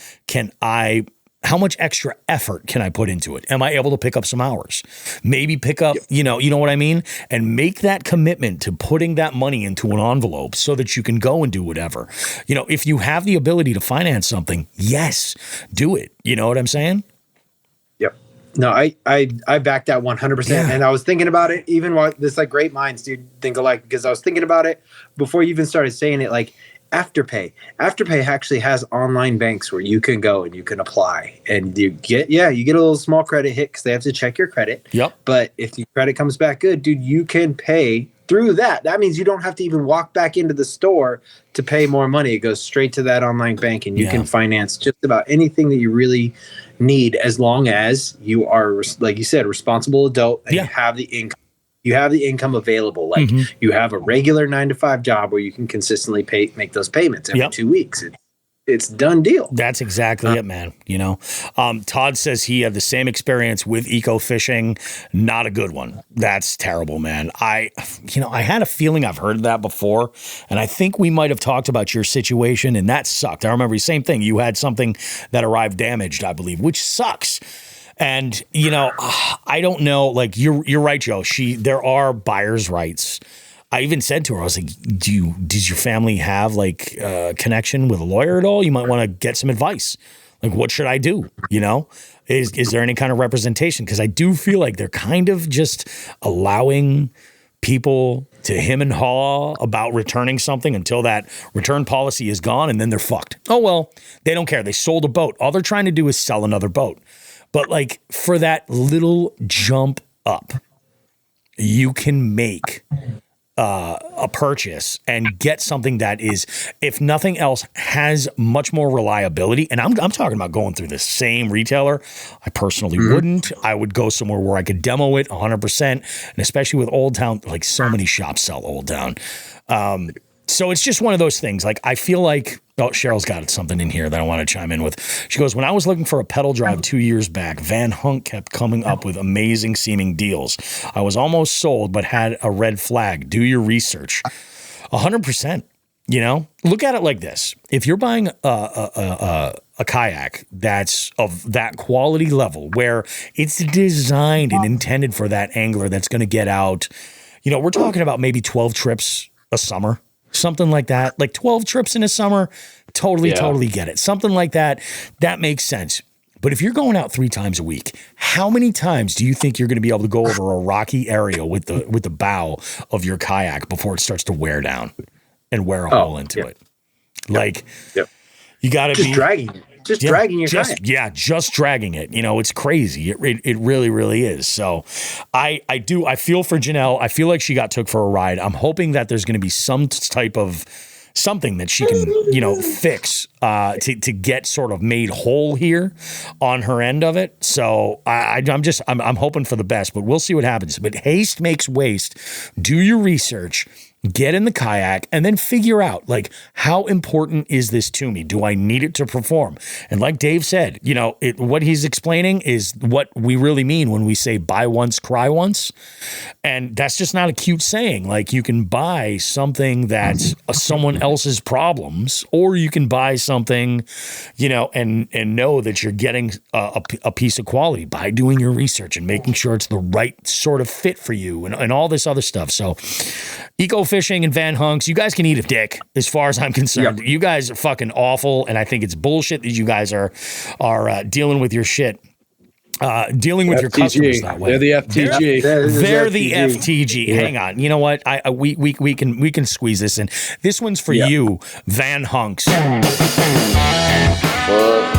effort can I put into it? Am I able to pick up some hours? Maybe pick up, you know what I mean? And make that commitment to putting that money into an envelope so that you can go and do whatever. You know, if you have the ability to finance something, yes, do it. You know what I'm saying? Yep. No, I back that 100%. Yeah. And I was thinking about it even while this like great minds do think alike, because I was thinking about it before you even started saying it, like Afterpay actually has online banks where you can go and you can apply and you get a little small credit hit because they have to check your credit. Yep. But if your credit comes back good, dude, you can pay through that. That means you don't have to even walk back into the store to pay more money. It goes straight to that online bank and you can finance just about anything that you really need, as long as you are, like you said, responsible adult and you have the income. You have the income available. Like you have a regular 9-to-5 job where you can consistently make those payments every 2 weeks. It's done deal. That's exactly it, man. You know, Todd says he had the same experience with eco fishing. Not a good one. That's terrible, man. I had a feeling I've heard that before, and I think we might have talked about your situation, and that sucked. I remember the same thing. You had something that arrived damaged, I believe, which sucks. And, you know, I don't know, like you're right, Joe. There are buyer's rights. I even said to her, I was like, does your family have like a connection with a lawyer at all? You might want to get some advice. Like, what should I do? You know, is there any kind of representation? Because I do feel like they're kind of just allowing people to him and haw about returning something until that return policy is gone, and then they're fucked. Oh, well, they don't care. They sold a boat. All they're trying to do is sell another boat. But like for that little jump up, you can make a purchase and get something that is, if nothing else, has much more reliability. And I'm talking about going through the same retailer. I personally wouldn't. I would go somewhere where I could demo it 100%. And especially with Old Town, like so many shops sell Old Town. So it's just one of those things. Like I feel like, Cheryl's got something in here that I want to chime in with. She goes, when I was looking for a pedal drive 2 years back, Van Hunk kept coming up with amazing seeming deals. I was almost sold, but had a red flag. Do your research. 100%. You know, look at it like this. If you're buying a kayak that's of that quality level, where it's designed and intended for that angler that's going to get out, you know, we're talking about maybe 12 trips a summer. Something like that, like 12 trips in a summer, totally get it. Something like that, that makes sense. But if you're going out 3 times a week, how many times do you think you're going to be able to go over a rocky area with the bow of your kayak before it starts to wear down and wear a hole into it? Like, you got to be dragging it. Just dragging your kayak. Yeah, just dragging it. You know, it's crazy. It really, really is. So I feel for Janelle. I feel like she got took for a ride. I'm hoping that there's going to be some type of something that she can, you know, fix to get sort of made whole here on her end of it. So I'm hoping for the best, but we'll see what happens. But haste makes waste. Do your research. Get in the kayak and then figure out, like, how important is this to me? Do I need it to perform? And like Dave said, you know, what he's explaining is what we really mean when we say buy once, cry once. And that's just not a cute saying. Like, you can buy something that's someone else's problems, or you can buy something, you know, and know that you're getting a piece of quality by doing your research and making sure it's the right sort of fit for you and all this other stuff. So eco fishing and Van Hunks, you guys can eat a dick as far as I'm concerned. You guys are fucking awful, and I think it's bullshit that you guys are dealing with your shit. Dealing with your customers that way. They're the FTG. They're the FTG. Yeah. Hang on. You know what? We can squeeze this in. This one's for you, Van Hunks. Fuck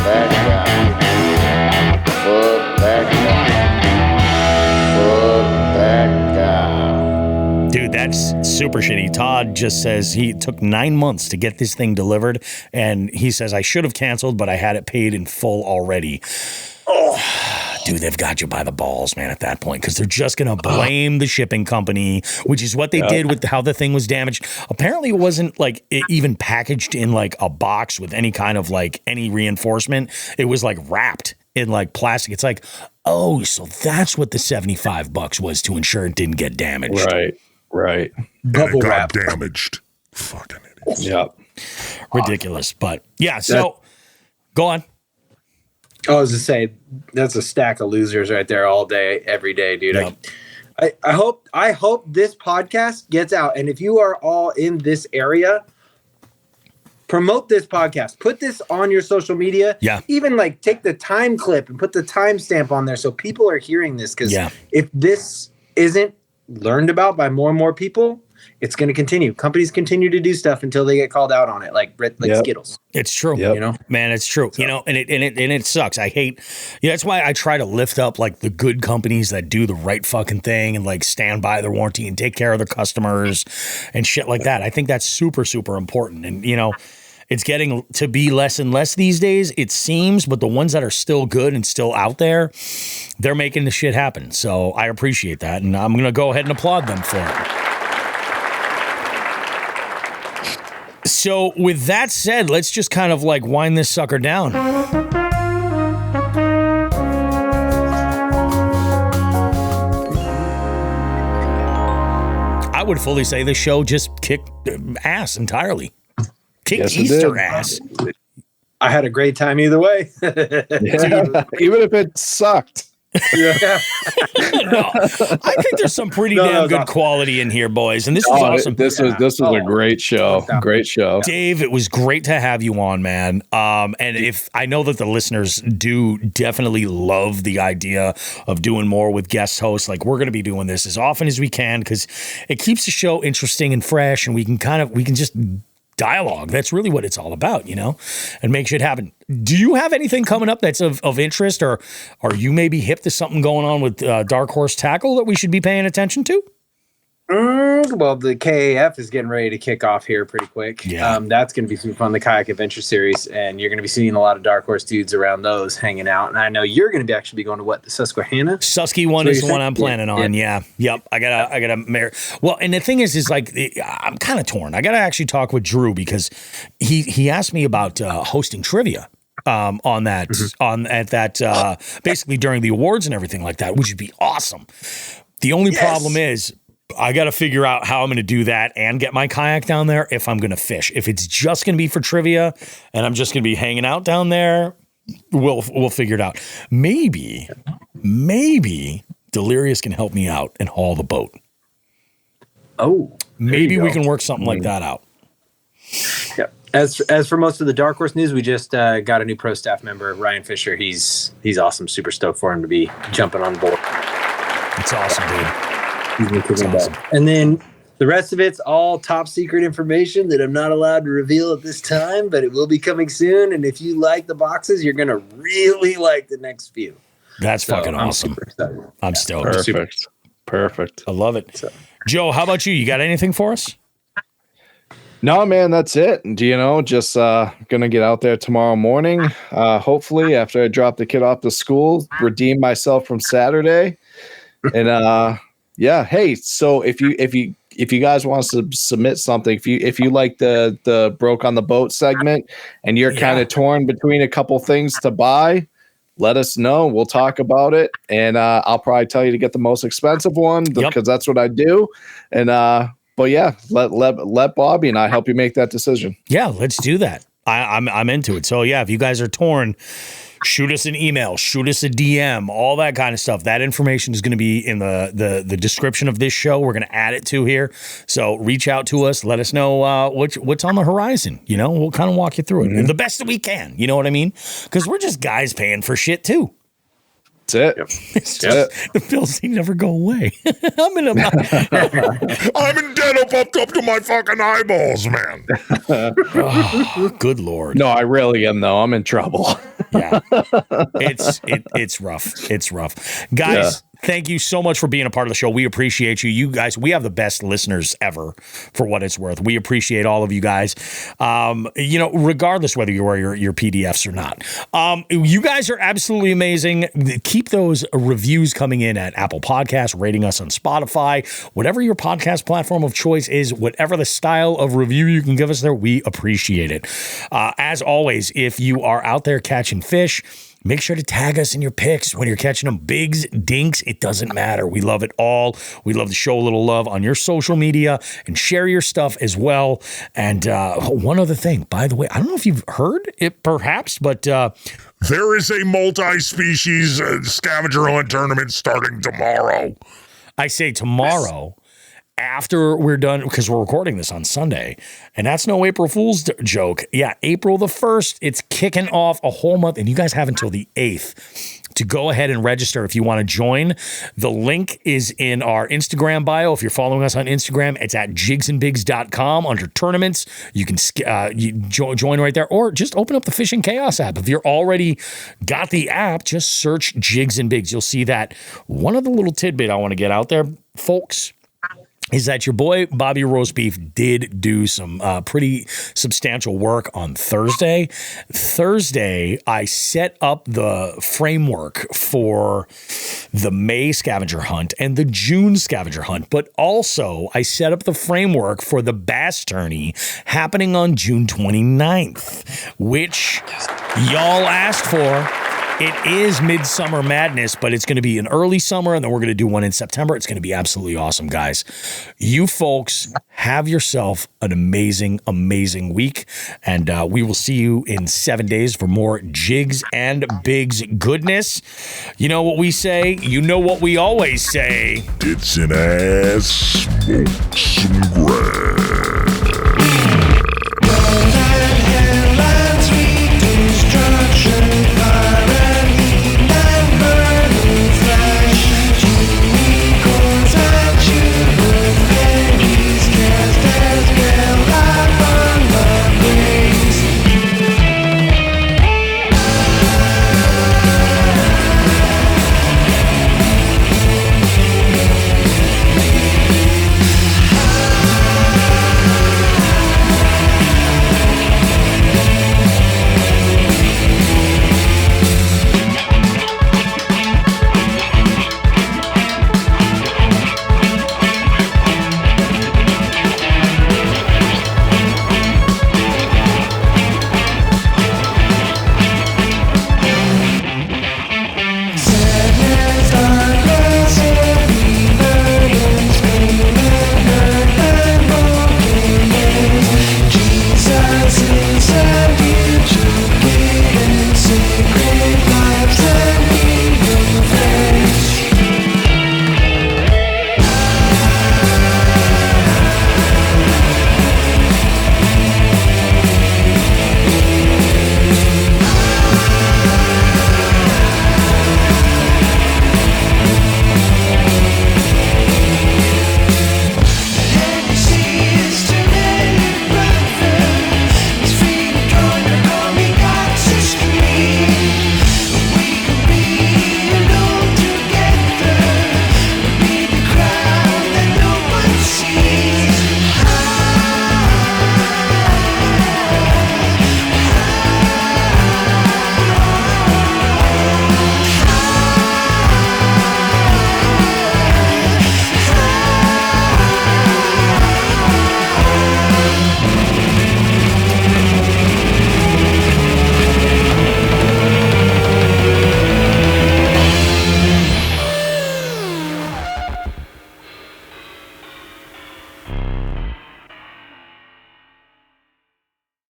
that guy. Fuck that guy. Fuck that guy. Dude, that's super shitty. Todd just says he took 9 months to get this thing delivered, and he says, I should have canceled, but I had it paid in full already. Oh, Dude, they've got you by the balls, man, at that point, because they're just going to blame the shipping company, which is what they did with how the thing was damaged. Apparently, it wasn't like even packaged in like a box with any kind of like any reinforcement. It was like wrapped in like plastic. It's like, oh, so that's what the $75 was to ensure it didn't get damaged. Right. Bubble wrap damaged. Fucking idiots. Yep. Ridiculous. But yeah, so go on. I was to say that's a stack of losers right there all day, every day, dude. Yep. I hope this podcast gets out. And if you are all in this area, promote this podcast. Put this on your social media. Yeah. Even like take the time clip and put the timestamp on there so people are hearing this. Because if this isn't learned about by more and more people, it's going to continue. Companies continue to do stuff until they get called out on it, like Skittles. It's true. You know, man, it's true. So. You know, and it sucks. I hate. That's why I try to lift up like the good companies that do the right fucking thing and like stand by their warranty and take care of their customers and shit like that. I think that's super, super important. And you know, it's getting to be less and less these days, it seems. But the ones that are still good and still out there, they're making the shit happen. So I appreciate that, and I'm gonna go ahead and applaud them for it. So with that said, let's just kind of like wind this sucker down. I would fully say this show just kicked ass entirely. Kicked Easter ass. I had a great time either way. Even if it sucked. Yeah. No, I think there's some pretty damn good quality in here, boys. And this was awesome. This was a great show. Great show. Dave, it was great to have you on, man. And if I know that the listeners do definitely love the idea of doing more with guest hosts, like we're going to be doing this as often as we can because it keeps the show interesting and fresh, and we can just dialogue. That's really what it's all about, you know, and make shit happen. Do you have anything coming up that's of interest, or are you maybe hip to something going on with Dark Horse Tackle that we should be paying attention to? Well, the KAF is getting ready to kick off here pretty quick. Yeah. That's going to be super fun, the Kayak Adventure Series, and you're going to be seeing a lot of Dark Horse dudes around those hanging out. And I know you're going to be actually going to what, the Susquehanna? Susky one is the one I'm planning on. Yeah. Yep. I gotta marry. Well, and the thing is like I'm kind of torn. I gotta actually talk with Drew because he asked me about hosting trivia. On that, basically during the awards and everything like that, which would be awesome. The only problem is I got to figure out how I'm going to do that and get my kayak down there if I'm going to fish. If it's just going to be for trivia and I'm just going to be hanging out down there, we'll figure it out. Maybe Delirious can help me out and haul the boat. Oh, maybe we can work something like that out. Yeah. As for most of the Dark Horse news, we just got a new pro staff member, Ryan Fisher. He's awesome. Super stoked for him to be jumping on board. It's awesome, dude. It's awesome. And then the rest of it's all top secret information that I'm not allowed to reveal at this time, but it will be coming soon. And if you like the boxes, you're gonna really like the next few. That's fucking awesome. I'm stoked. Perfect. I love it. Joe, how about you? You got anything for us? No, man, that's it. You know, just gonna get out there tomorrow morning. Hopefully, after I drop the kid off to school, redeem myself from Saturday. And yeah, hey, so if you guys want to submit something, if you like the broke on the boat segment, and you're kind of torn between a couple things to buy, let us know. We'll talk about it, and I'll probably tell you to get the most expensive one because that's what I do. And but yeah, let Bobby and I help you make that decision. Yeah, let's do that. I'm into it. So yeah, if you guys are torn, shoot us an email, shoot us a DM, all that kind of stuff. That information is going to be in the description of this show. We're going to add it to here. So reach out to us. Let us know what's on the horizon. You know, we'll kind of walk you through it the best that we can. You know what I mean? Because we're just guys paying for shit too. That's it. It's just, the bills, they never go away. I'm in debt up to my fucking eyeballs, man. Oh, good Lord. No, I really am, though. I'm in trouble. Yeah. It's rough. It's rough. Guys, Thank you so much for being a part of the show. We appreciate you. You guys, we have the best listeners ever, for what it's worth. We appreciate all of you guys. Regardless whether you wear your PDFs or not. You guys are absolutely amazing. Keep those reviews coming in at Apple Podcasts, rating us on Spotify, whatever your podcast platform of choice is, whatever the style of review you can give us there, we appreciate it. As always, if you are out there catching fish, make sure to tag us in your pics when you're catching them. Bigs, dinks, it doesn't matter. We love it all. We love to show a little love on your social media and share your stuff as well. And one other thing, by the way, I don't know if you've heard it perhaps, but there is a multi-species scavenger hunt tournament starting tomorrow. I say tomorrow. After we're done, because we're recording this on Sunday, and that's no April Fool's joke. Yeah, April the 1st, it's kicking off a whole month, and you guys have until the 8th to go ahead and register if you want to join. The link is in our Instagram bio. If you're following us on Instagram, it's at jigsandbigs.com under tournaments. You can join right there, or just open up the Fishing Chaos app. If you're already got the app, just search Jigs and Bigs. You'll see that. One other little tidbit I want to get out there, folks, is that your boy Bobby Roastbeef did do some pretty substantial work on Thursday. I set up the framework for the May scavenger hunt and the June scavenger hunt, but also I set up the framework for the bass tourney happening on June 29th, which y'all asked for. It is Midsummer Madness, but it's going to be an early summer, and then we're going to do one in September. It's going to be absolutely awesome, guys. You folks have yourself an amazing, amazing week, and we will see you in 7 days for more Jigs and Bigs goodness. You know what we say? You know what we always say. It's an ass smoke some grass.